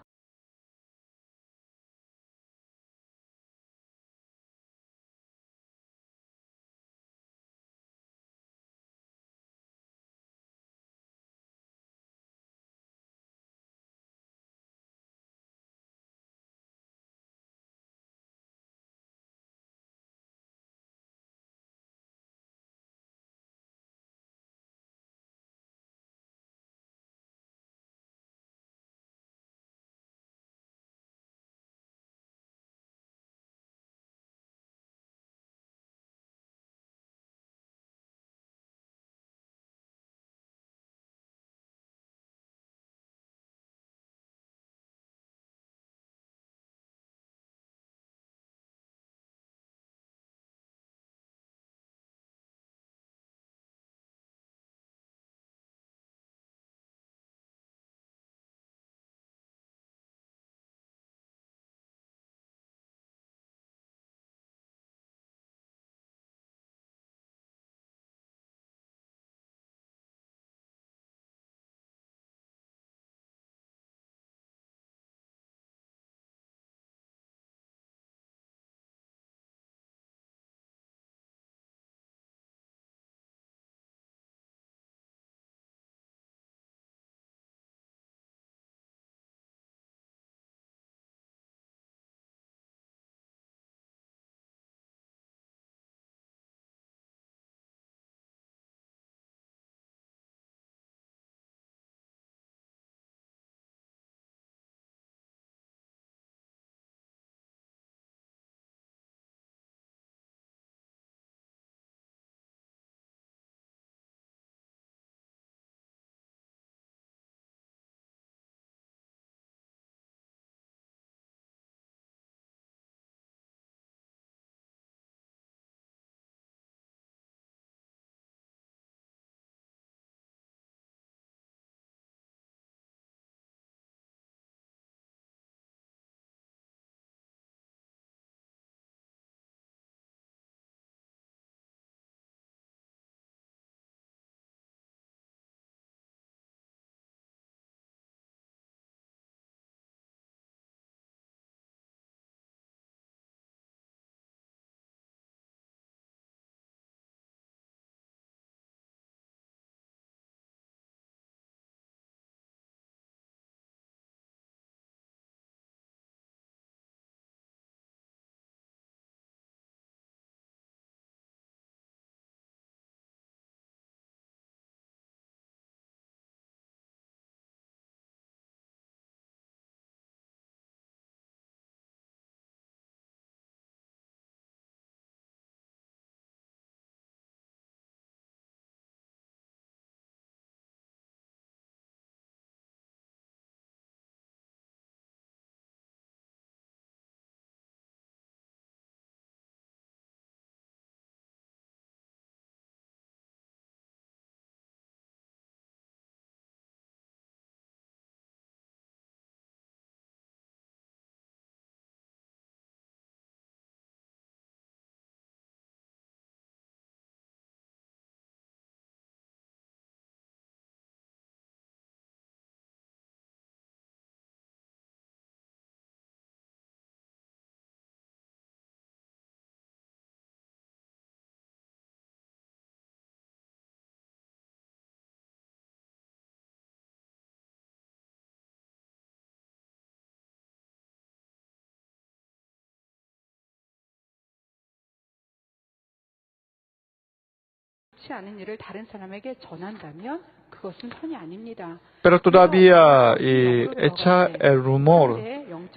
그렇지 않은 일을 다른 사람에게 전한다면 그것은 선이 아닙니다. Pero todavía echa el rumor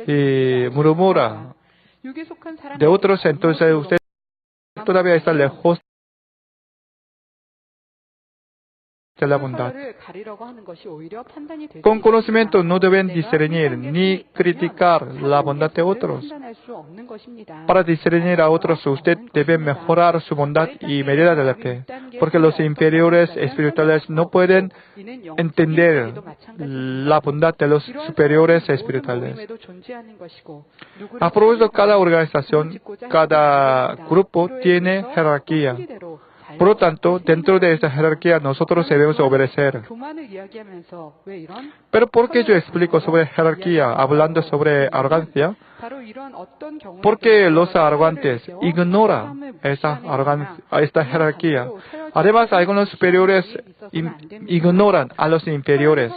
y murmura 육에 속한 사람 de otros, entonces usted todavía está lejos de la bondad. Con conocimiento no deben discernir ni criticar la bondad de otros. Para discernir a otros, usted debe mejorar su bondad y medida de la fe, porque los inferiores espirituales no pueden entender la bondad de los superiores espirituales. A propósito, cada organización, cada grupo tiene jerarquía. Por lo tanto, dentro de esta jerarquía nosotros debemos obedecer. Pero ¿por qué yo explico sobre jerarquía hablando sobre arrogancia? Porque los arrogantes ignoran esta jerarquía. Además, algunos superiores ignoran a los inferiores.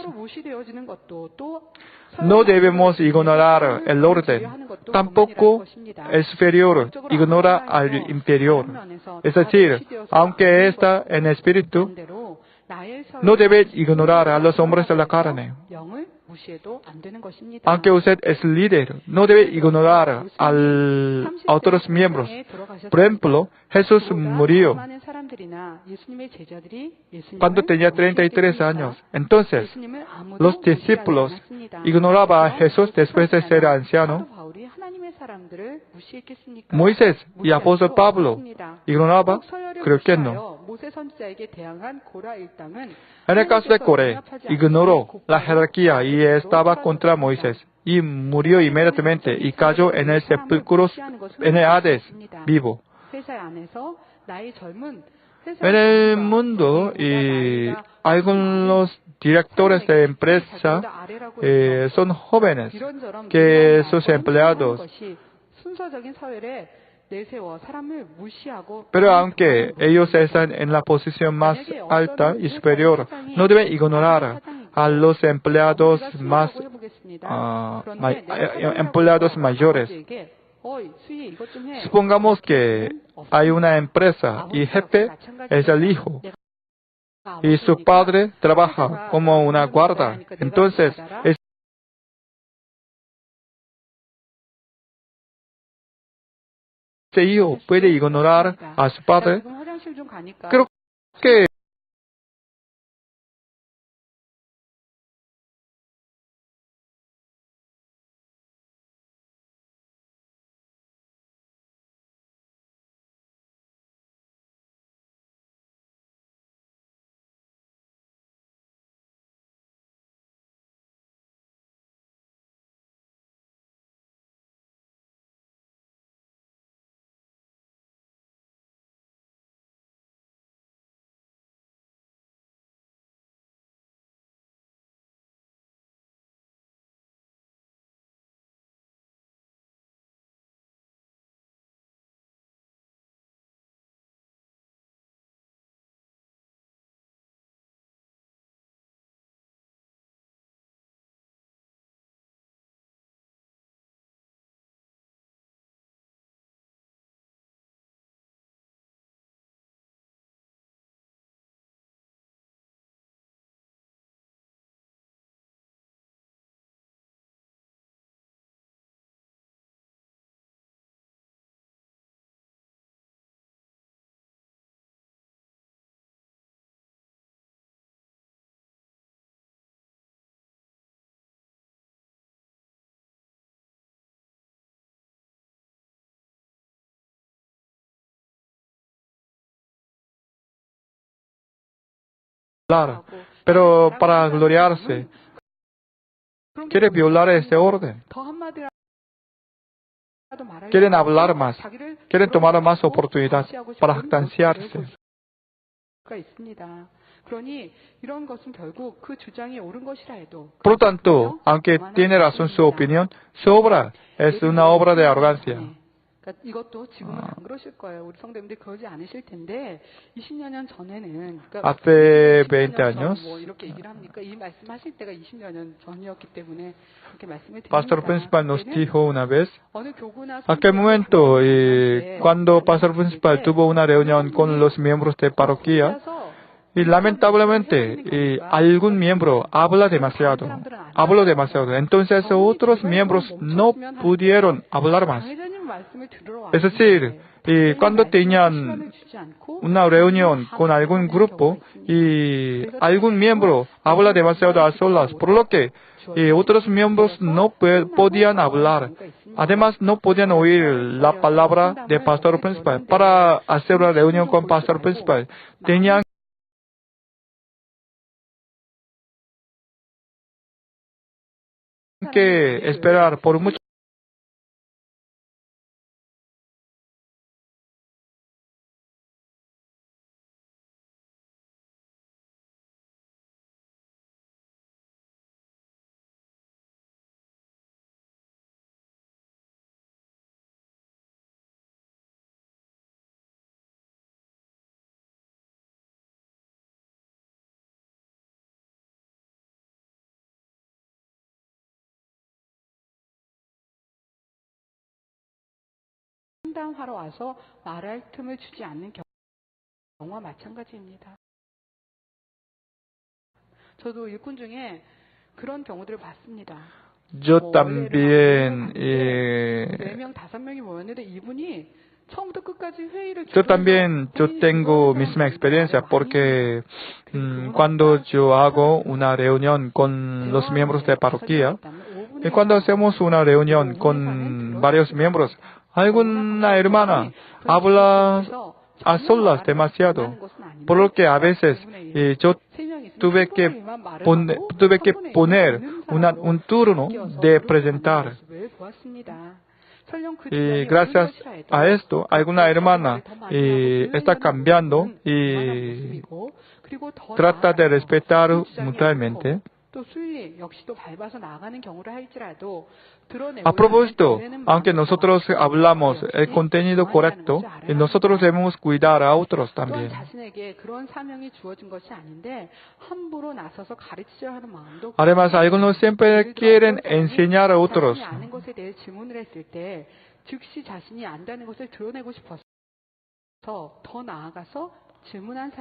No debemos ignorar el orden. Tampoco el superior ignora al inferior. Es decir, aunque está en espíritu, no debe ignorar a los hombres de la carne. Aunque usted es líder, no debe ignorar a otros miembros. Por ejemplo, Jesús murió cuando tenía 33 años. Entonces, los discípulos ignoraban a Jesús después de ser anciano. Moisés y apóstol Pablo ignoraban, creo que no. En el caso de Coré, ignoró la jerarquía y estaba contra Moisés y murió inmediatamente y cayó en el sepulcro, en el Hades, vivo. En el mundo, algunos directores de empresa son jóvenes que sus empleados. Pero aunque ellos están en la posición más alta y superior, no deben ignorar a los empleados empleados mayores. Supongamos que hay una empresa y jefe es el hijo y su padre trabaja como una guarda. Entonces, este hijo puede ignorar a su padre. Creo que pero para gloriarse, quiere violar este orden. Quieren hablar más, quieren tomar más oportunidad para jactanciarse. Por lo tanto, aunque tiene razón su opinión, su obra es una obra de arrogancia. 그러니까 이것도 지금은 안 그러실 거예요. 우리 성도님들이 그러지 않으실 텐데 20년 전에는 그러니까 Hace 20년 20 전 años, 뭐 이렇게 얘기를 합니까? 이 말씀하실 때가 20년 전이었기 때문에 그렇게 말씀을 Pastor 드립니다. Principal nos 그때는 dijo una vez, 어느 교구나 aquel momento, cuando Pastor Principal tuvo una reunión con los miembros de parroquia, y lamentablemente algún miembro habló demasiado. Entonces otros miembros no pudieron hablar más. Es decir, cuando tenían una reunión con algún grupo y algún miembro habla demasiado a solas, por lo que otros miembros no podían hablar. Además, no podían oír la palabra de Pastor Principal. Para hacer una reunión con Pastor Principal, tenían que esperar por mucho 상담하러 와서 말할 틈을 주지 않는 경우와 마찬가지입니다. 저도 일꾼 중에 그런 경우들을 봤습니다. Yo también, 4명, 5명이 모였는데 이분이 처음부터 끝까지 회의를 yo tengo misma experiencia porque cuando yo hago una reunión con los miembros de parroquia y cuando hacemos una reunión con varios miembros, alguna hermana habla a solas demasiado, por lo que a veces yo tuve que poner un turno de presentar. Y gracias a esto, alguna hermana está cambiando y trata de respetar mutuamente. A propósito, aunque nosotros hablamos el contenido correcto, nosotros debemos cuidar a otros también. Además, algunos siempre quieren enseñar a otros.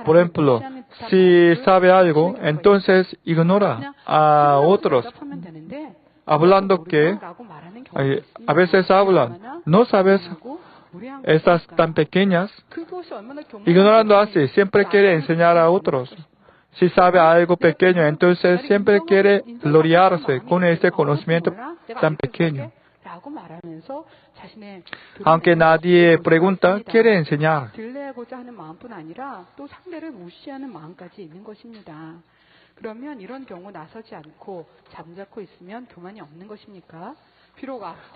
Por ejemplo, si sabe algo, entonces ignora a otros, hablando que a veces hablan, no sabes, estas tan pequeñas, ignorando así, siempre quiere enseñar a otros. Si sabe algo pequeño, entonces siempre quiere gloriarse con ese conocimiento tan pequeño. Aunque nadie pregunta, quiere enseñar.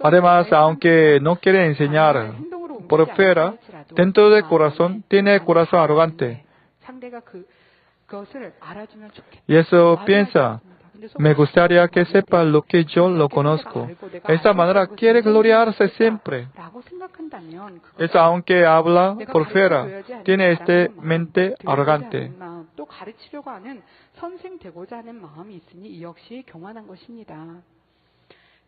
Además, aunque no quiere enseñar por fuera, dentro del corazón tiene corazón arrogante. Y eso piensa, me gustaría que sepa lo que yo lo conozco. De esta manera quiere gloriarse siempre. Eso aunque habla por fuera, tiene esta mente arrogante.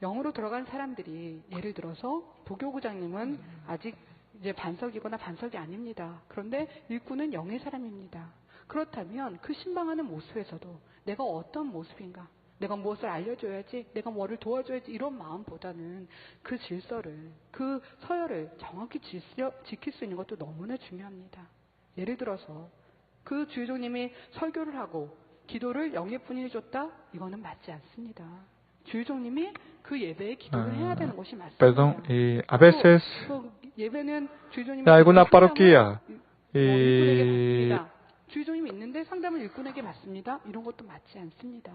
영으로 들어간 사람들이 예를 들어서 부교구장님은 아직 이제 반석이거나 반석이 아닙니다. 그런데 일꾼은 영의 사람입니다. 그렇다면 그 신방하는 모습에서도 내가 어떤 모습인가, 내가 무엇을 알려줘야지, 내가 뭐를 도와줘야지 이런 마음보다는 그 질서를, 그 서열을 정확히 지킬 수 있는 것도 너무나 중요합니다. 예를 들어서 그 주의종님이 설교를 하고 기도를 영의 분이 줬다? 이거는 맞지 않습니다. 주의종님이 그 예배에 기도를 해야 되는 것이 맞습니다. Perdón, a veces 예배는 주의종님이 en alguna parroquia 주의종님이 있는데 상담을 일꾼에게 맞습니다. 이런 것도 맞지 않습니다.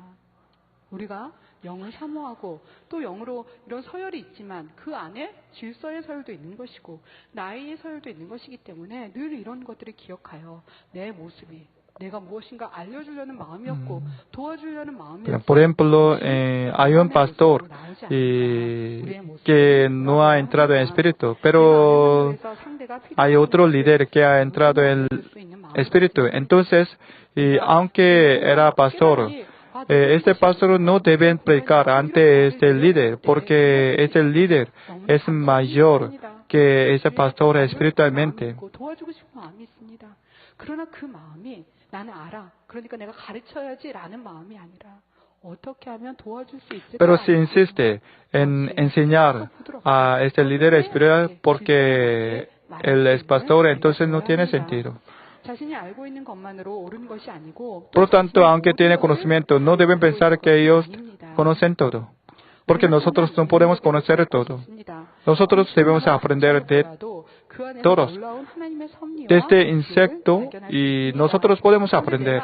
우리가 영을 사모하고 또 영으로 이런 서열이 있지만 그 안에 질서의 서열도 있는 것이고 나이의 서열도 있는 것이기 때문에 늘 이런 것들을 기억하여 내 모습이 내가 무엇인가 알려주려는 마음이었고 도와주려는 마음이었고 Por ejemplo, hay un pastor y que no ha entrado en espíritu, pero hay otro líder que ha entrado en espíritu. Entonces, y aunque era pastor, este pastor no debe predicar ante este líder, porque este líder es mayor que ese pastor espiritualmente. 그러나 그 마음이 나는 알아. 그러니까 내가 가르쳐야지라는 마음이 아니라 어떻게 하면 도와줄 수 있을까? Pero si insiste en enseñar a este líder espiritual porque él es pastor, entonces no tiene sentido. 자신이 알고 있는 것만으로 옳은 것이 아니고 Por lo tanto, aunque tiene conocimiento, no deben pensar que ellos conocen todo, porque nosotros no podemos conocer todo. Nosotros debemos aprender de todos, de este insecto, y nosotros podemos aprender.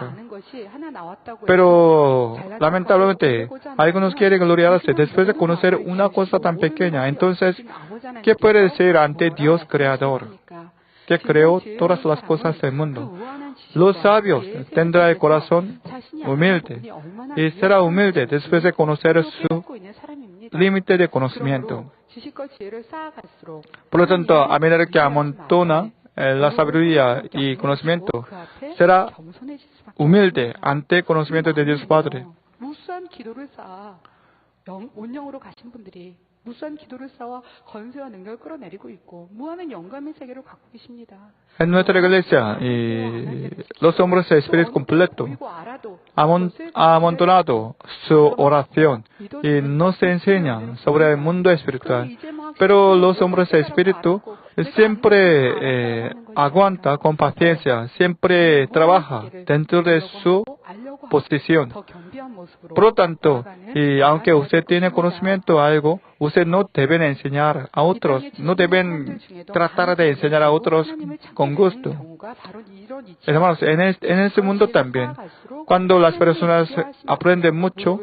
Pero, lamentablemente, algunos quieren gloriarse después de conocer una cosa tan pequeña. Entonces, ¿qué puede decir ante Dios Creador, que creó todas las cosas del mundo? Los sabios tendrán el corazón humilde y será humilde después de conocer su límite de conocimiento. Por lo tanto, a medida que amontona la sabiduría y conocimiento, será humilde ante el conocimiento de Dios Padre. 무수한 기도를 쌓아 권세와 능력을 끌어내리고 있고 무한한 영감의 세계를 갖고 계십니다. En nuestra iglesia, los hombres de espíritu completo han amontonado su oración y no se enseñan sobre el mundo espiritual. Pero los hombres de espíritu siempre aguanta con paciencia, siempre trabaja dentro de su posición. Por lo tanto, y aunque usted tiene conocimiento de algo, usted no debe enseñar a otros, no deben tratar de enseñar a otros con gusto. Hermanos, en este mundo también, cuando las personas aprenden mucho,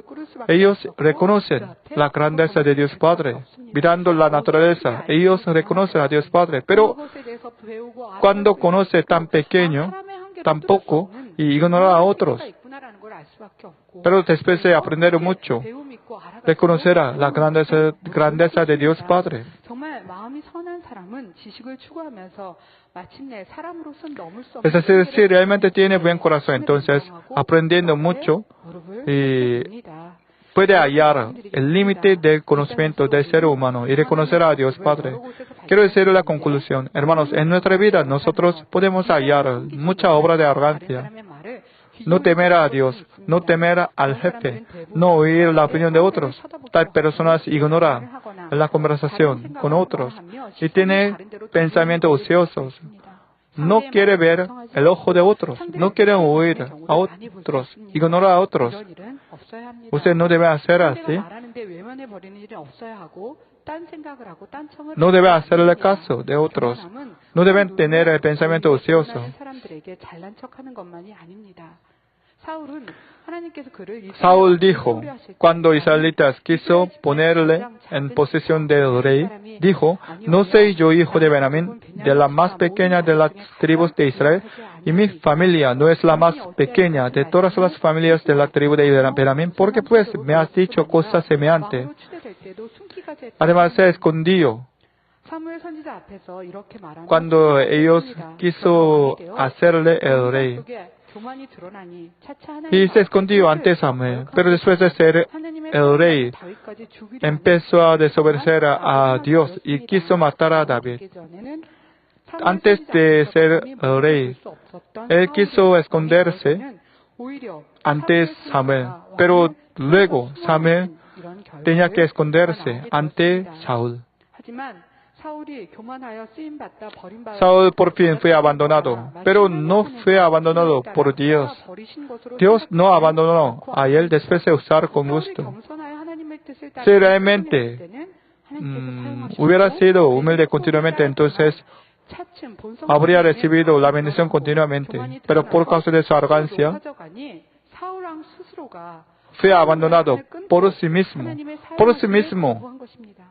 ellos reconocen la grandeza de Dios Padre. Mirando la naturaleza, ellos reconocen a Dios Padre. Pero cuando conoce tan pequeño, tampoco, y ignora a otros. Pero después de aprender mucho, reconocerá la grandeza de Dios Padre. Es decir, si realmente tiene buen corazón, entonces, aprendiendo mucho, y puede hallar el límite del conocimiento del ser humano y reconocer a Dios Padre. Quiero decir la conclusión. Hermanos, en nuestra vida nosotros podemos hallar mucha obra de arrogancia. No temer a Dios, no temer al jefe, no oír la opinión de otros. Tal personas ignoran la conversación con otros y tienen pensamientos ociosos. No quiere ver el ojo de otros, no quiere oír a otros, ignora a otros. Usted no debe hacer así. No debe hacerle caso de otros. No deben tener el pensamiento ocioso. Saúl dijo, cuando israelitas quiso ponerle en posesión del rey, dijo, no soy yo hijo de Benjamín, de la más pequeña de las tribus de Israel, y mi familia no es la más pequeña de todas las familias de la tribu de Benjamín, porque pues me has dicho cosas semejantes. Además se escondió. Cuando ellos quiso hacerle el rey, y se escondió ante Samuel, pero después de ser el rey, empezó a desobedecer a Dios y quiso matar a David. Antes de ser el rey, él quiso esconderse ante Samuel, pero luego Samuel tenía que esconderse ante Saúl. Saúl por fin fue abandonado, pero no fue abandonado por Dios. Dios no abandonó a él después de usar con gusto. Si realmente hubiera sido humilde continuamente, entonces habría recibido la bendición continuamente. Pero por causa de su arrogancia, fue abandonado por sí mismo. Por sí mismo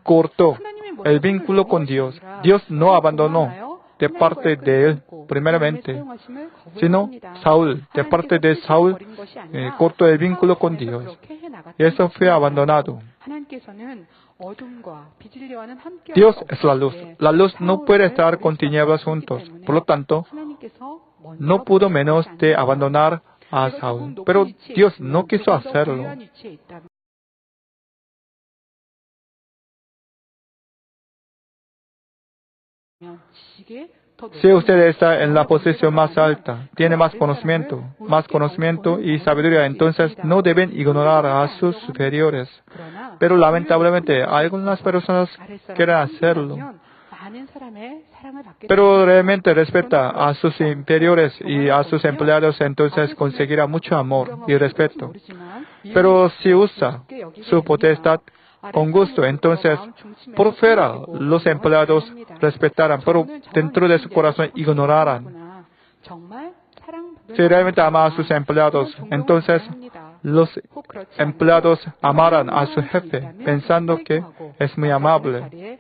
cortó el vínculo con Dios. Dios no abandonó de parte de él, primeramente, sino Saúl, de parte de Saúl, cortó el vínculo con Dios. Y eso fue abandonado. Dios es la luz. La luz no puede estar con tinieblas juntos. Por lo tanto, no pudo menos de abandonar a Saúl. Pero Dios no quiso hacerlo. Si usted está en la posición más alta, tiene más conocimiento y sabiduría, entonces no deben ignorar a sus superiores. Pero lamentablemente, algunas personas quieren hacerlo. Pero realmente respeta a sus inferiores y a sus empleados, entonces conseguirá mucho amor y respeto. Pero si usa su potestad con gusto, entonces por fuera los empleados respetarán, pero dentro de su corazón ignorarán. Si realmente ama a sus empleados, entonces los empleados amarán a su jefe, pensando que es muy amable.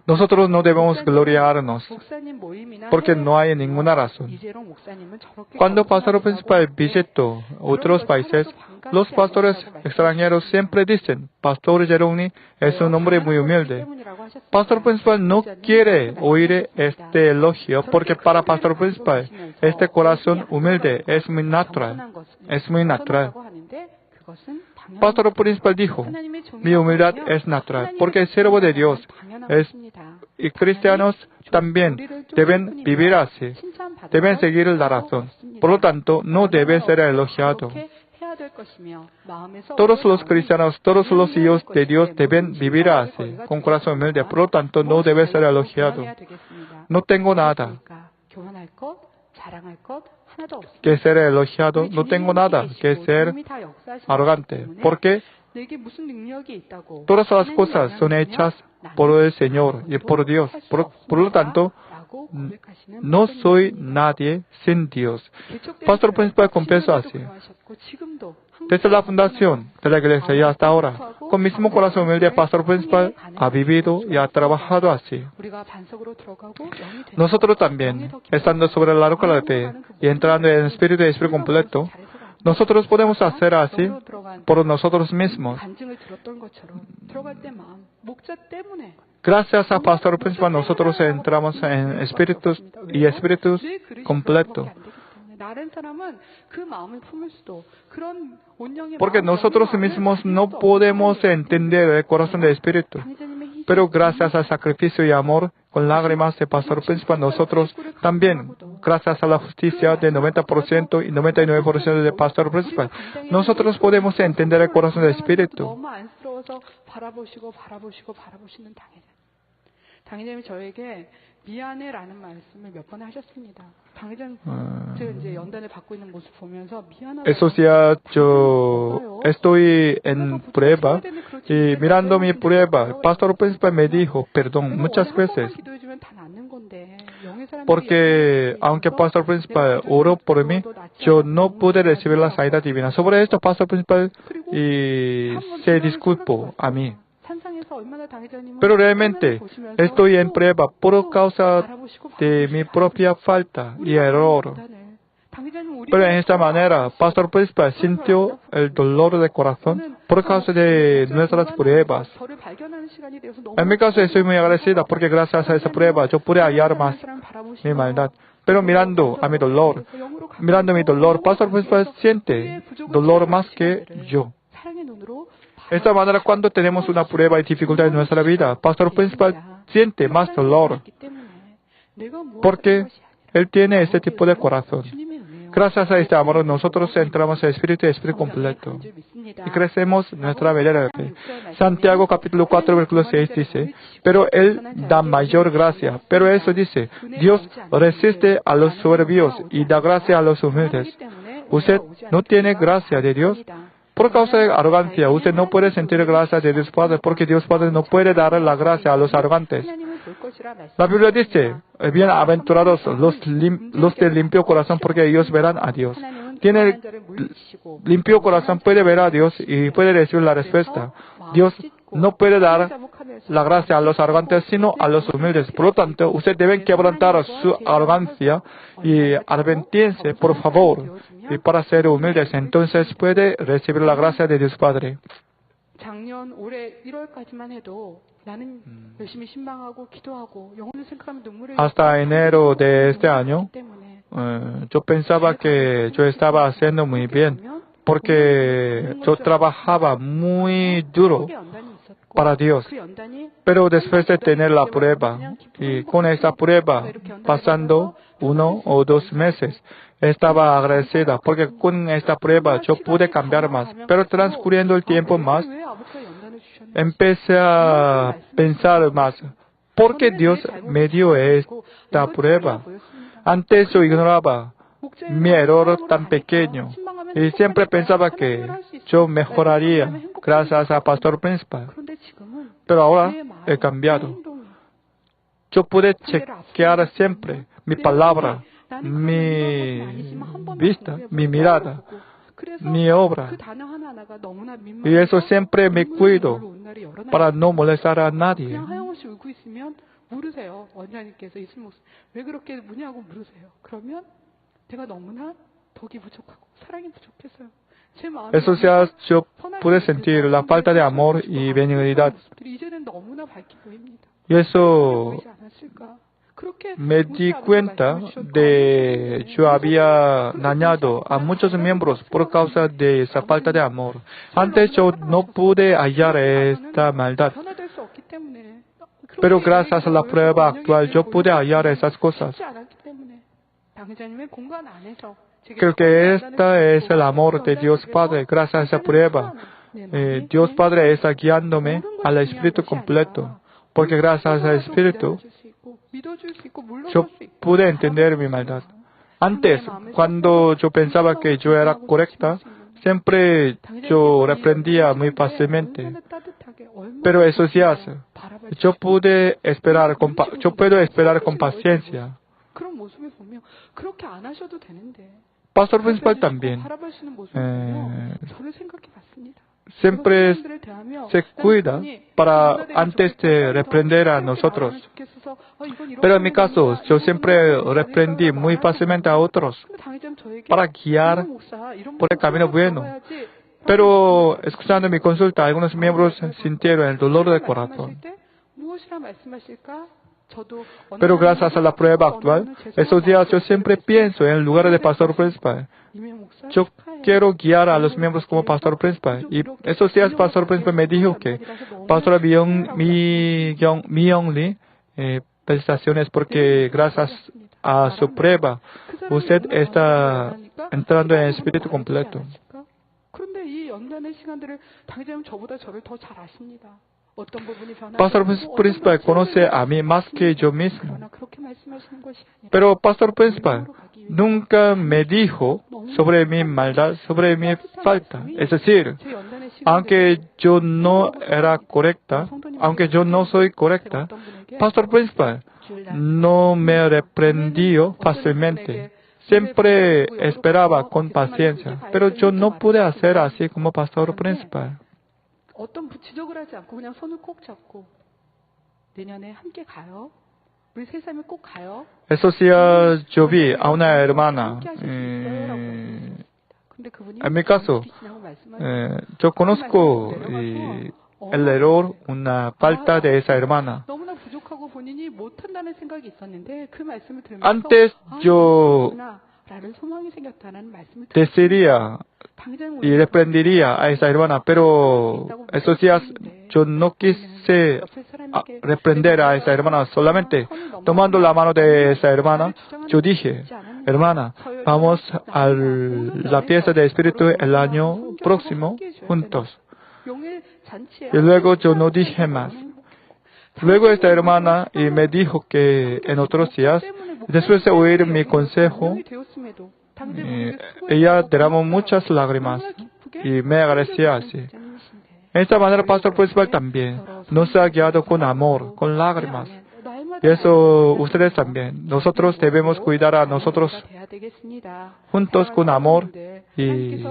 Nosotros no debemos gloriarnos, porque no hay ninguna razón. Cuando el pastor principal visitó otros países, los pastores extranjeros siempre dicen, Pastor Jeroni es un hombre muy humilde. Pastor principal no quiere oír este elogio, porque para pastor principal, este corazón humilde es muy natural. Pastor principal dijo, mi humildad es natural, porque el siervo de Dios y cristianos también deben vivir así, deben seguir la razón. Por lo tanto, no debe ser elogiado. Todos los cristianos, todos los hijos de Dios deben vivir así, con corazón humilde. Por lo tanto, no debe ser elogiado. No tengo nada que ser elogiado, no tengo nada que ser arrogante, porque todas las cosas son hechas por el Señor y por Dios. Por lo tanto, no soy nadie sin Dios. Pastor principal confesó así. Desde la fundación de la iglesia y hasta ahora, con mismo corazón humilde, pastor principal ha vivido y ha trabajado así. Nosotros también, estando sobre la roca de la fe y entrando en espíritu y espíritu completo, nosotros podemos hacer así por nosotros mismos. Gracias a pastor principal, nosotros entramos en espíritus y espíritus completo. Porque nosotros mismos no podemos entender el corazón del Espíritu. Pero gracias al sacrificio y amor con lágrimas de pastor principal, nosotros también, gracias a la justicia de 90% y 99% de pastor principal, nosotros podemos entender el corazón del Espíritu. 당회장님이 저에게 미안해라는 말씀을 몇 번 하셨습니다. 당회장 제가 이제 연단을 받고 있는 모습 보면서 미안하다고. Eso ya yo estoy en prueba y mirando mi prueba, el pastor principal me dijo perdón muchas veces. Porque aunque el pastor principal oró por mí, yo no pude recibir la sanidad divina. Sobre esto, el pastor principal se disculpó a mí. Pero realmente estoy en prueba por causa de mi propia falta y error. Pero en esta manera, pastor principal sintió el dolor de corazón por causa de nuestras pruebas. En mi caso estoy muy agradecida porque gracias a esa prueba yo pude hallar más mi maldad. Pero mirando mi dolor, pastor principal siente dolor más que yo. De esta manera, cuando tenemos una prueba y dificultad en nuestra vida, pastor principal siente más dolor, porque él tiene este tipo de corazón. Gracias a este amor, nosotros entramos en espíritu y espíritu completo y crecemos nuestra verdadera fe. Santiago capítulo 4, versículo 6 dice, pero Él da mayor gracia. Pero eso dice, Dios resiste a los soberbios y da gracia a los humildes. ¿Usted no tiene gracia de Dios? Por causa de arrogancia, usted no puede sentir gracia de Dios Padre, porque Dios Padre no puede dar la gracia a los arrogantes. La Biblia dice, bienaventurados los de limpio corazón, porque ellos verán a Dios. Tiene limpio corazón, puede ver a Dios y puede recibir la respuesta. Dios no puede dar la gracia a los arrogantes, sino a los humildes. Por lo tanto, ustedes deben quebrantar su arrogancia y arrepentirse, por favor, y para ser humildes. Entonces puede recibir la gracia de Dios Padre. 작년 올해 1월까지만 해도 나는 열심히 신방하고 기도하고 영혼을 생각하면 눈물을 Hasta enero de este año, yo pensaba que yo estaba haciendo muy bien, porque yo trabajaba muy duro para Dios. Pero después de tener la prueba, y con esta prueba, pasando 1 o 2 meses, estaba agradecida, porque con esta prueba yo pude cambiar más. Pero transcurriendo el tiempo más, empecé a pensar más, ¿por qué Dios me dio esta prueba? Antes yo ignoraba mi error tan pequeño y siempre pensaba que yo mejoraría gracias a Pastor Principal. Pero ahora he cambiado. Yo pude chequear siempre mi palabra, mi vista, mi mirada, mi obra. Y eso siempre me cuido para no molestar a nadie. 물으세요. 원장님께서 예수님 목사 왜 그렇게 무냐고 물으세요. 그러면 제가 너무나 덕이 부족하고 사랑이 부족해서요. 제 마음이 Eso sea, yo pude sentir la falta de amor y benignidad. 이제는 너무나 밝게 보입니다. Y eso 보이지 않았을까? me di cuenta de yo había dañado a muchos miembros por causa de esa falta de amor. Antes yo no pude hallar esta maldad. Pero gracias a la prueba actual yo pude hallar esas cosas. Creo que este es el amor de Dios Padre. Gracias a esa prueba, Dios Padre está guiándome al Espíritu completo. Porque gracias al Espíritu yo pude entender mi maldad. Antes, cuando yo pensaba que yo era correcta, siempre yo reprendía muy fácilmente. Pero eso sí hace. Yo puedo esperar con paciencia. Pastor Principal también siempre se cuida para antes de reprender a nosotros. Pero en mi caso, yo siempre reprendí muy fácilmente a otros para guiar por el camino bueno. Pero escuchando mi consulta, algunos miembros sintieron el dolor del corazón. Pero gracias a la prueba actual, esos días yo siempre pienso en el lugar de Pastor Principal. Yo quiero guiar a los miembros como Pastor Principal. Y esos días Pastor Principal me dijo que Pastor Mi Young Lee, felicitaciones porque gracias a su prueba, usted está entrando en el espíritu completo. Pastor Principal conoce a mí más que yo mismo. Pero Pastor Principal nunca me dijo sobre mi maldad, sobre mi falta. Es decir, aunque yo no era correcta, aunque yo no soy correcta, Pastor Principal no me reprendió fácilmente. Siempre esperaba con paciencia, pero yo no pude hacer así como Pastor Principal. 어떤 부치적으로 하지 않고 그냥 손을 꼭 잡고 내년에 함께 가요. 우리 세 사람이 꼭 가요. Esos días yo vi a una hermana. En mi caso, yo conozco el error, una falta de esa hermana. Antes yo decidiría y reprendería a esa hermana, pero esos días yo no quise reprender a esa hermana. Solamente tomando la mano de esa hermana, yo dije, hermana, vamos a la fiesta de Espíritu el año próximo juntos. Y luego yo no dije más. Luego esta hermana me dijo que en otros días, después de oír mi consejo, ella derramó muchas lágrimas y me agradecía así. De esta manera, Pastor Principal también nos ha guiado con amor, con lágrimas. Y eso ustedes también. Nosotros debemos cuidar a nosotros juntos con amor y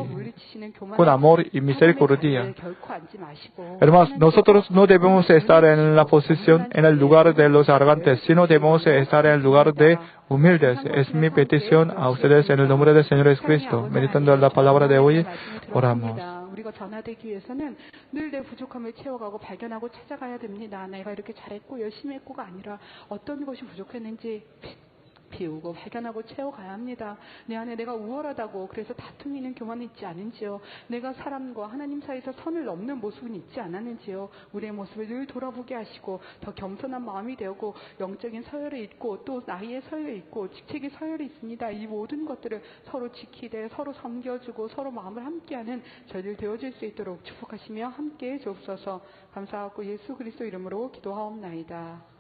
con amor y misericordia. Hermanos, nosotros no debemos estar en la posición, en el lugar de los arrogantes, sino debemos estar en el lugar de humildes. Es mi petición a ustedes en el nombre del Señor Jesucristo. Meditando en la palabra de hoy, oramos. 우리가 전화되기 위해서는 늘 내 부족함을 채워가고 발견하고 찾아가야 됩니다. 내가 이렇게 잘했고 열심히 했고가 아니라 어떤 것이 부족했는지 비우고 발견하고 채워가야 합니다. 내 안에 내가 우월하다고 그래서 다툼이 있는 교만이 있지 않은지요. 내가 사람과 하나님 사이에서 선을 넘는 모습은 있지 않았는지요. 우리의 모습을 늘 돌아보게 하시고 더 겸손한 마음이 되고 영적인 서열에 있고 또 나이의 서열에 있고 직책의 서열에 있습니다. 이 모든 것들을 서로 지키되 서로 섬겨주고 서로 마음을 함께하는 저희들 되어질 수 있도록 축복하시며 함께해 주옵소서. 감사하고 예수 그리스도 이름으로 기도하옵나이다.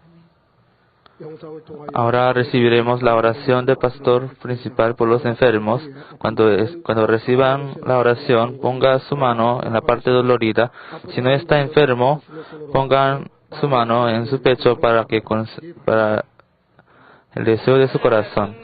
Ahora recibiremos la oración del pastor principal por los enfermos. Cuando reciban la oración, ponga su mano en la parte dolorida. Si no está enfermo, pongan su mano en su pecho para el deseo de su corazón.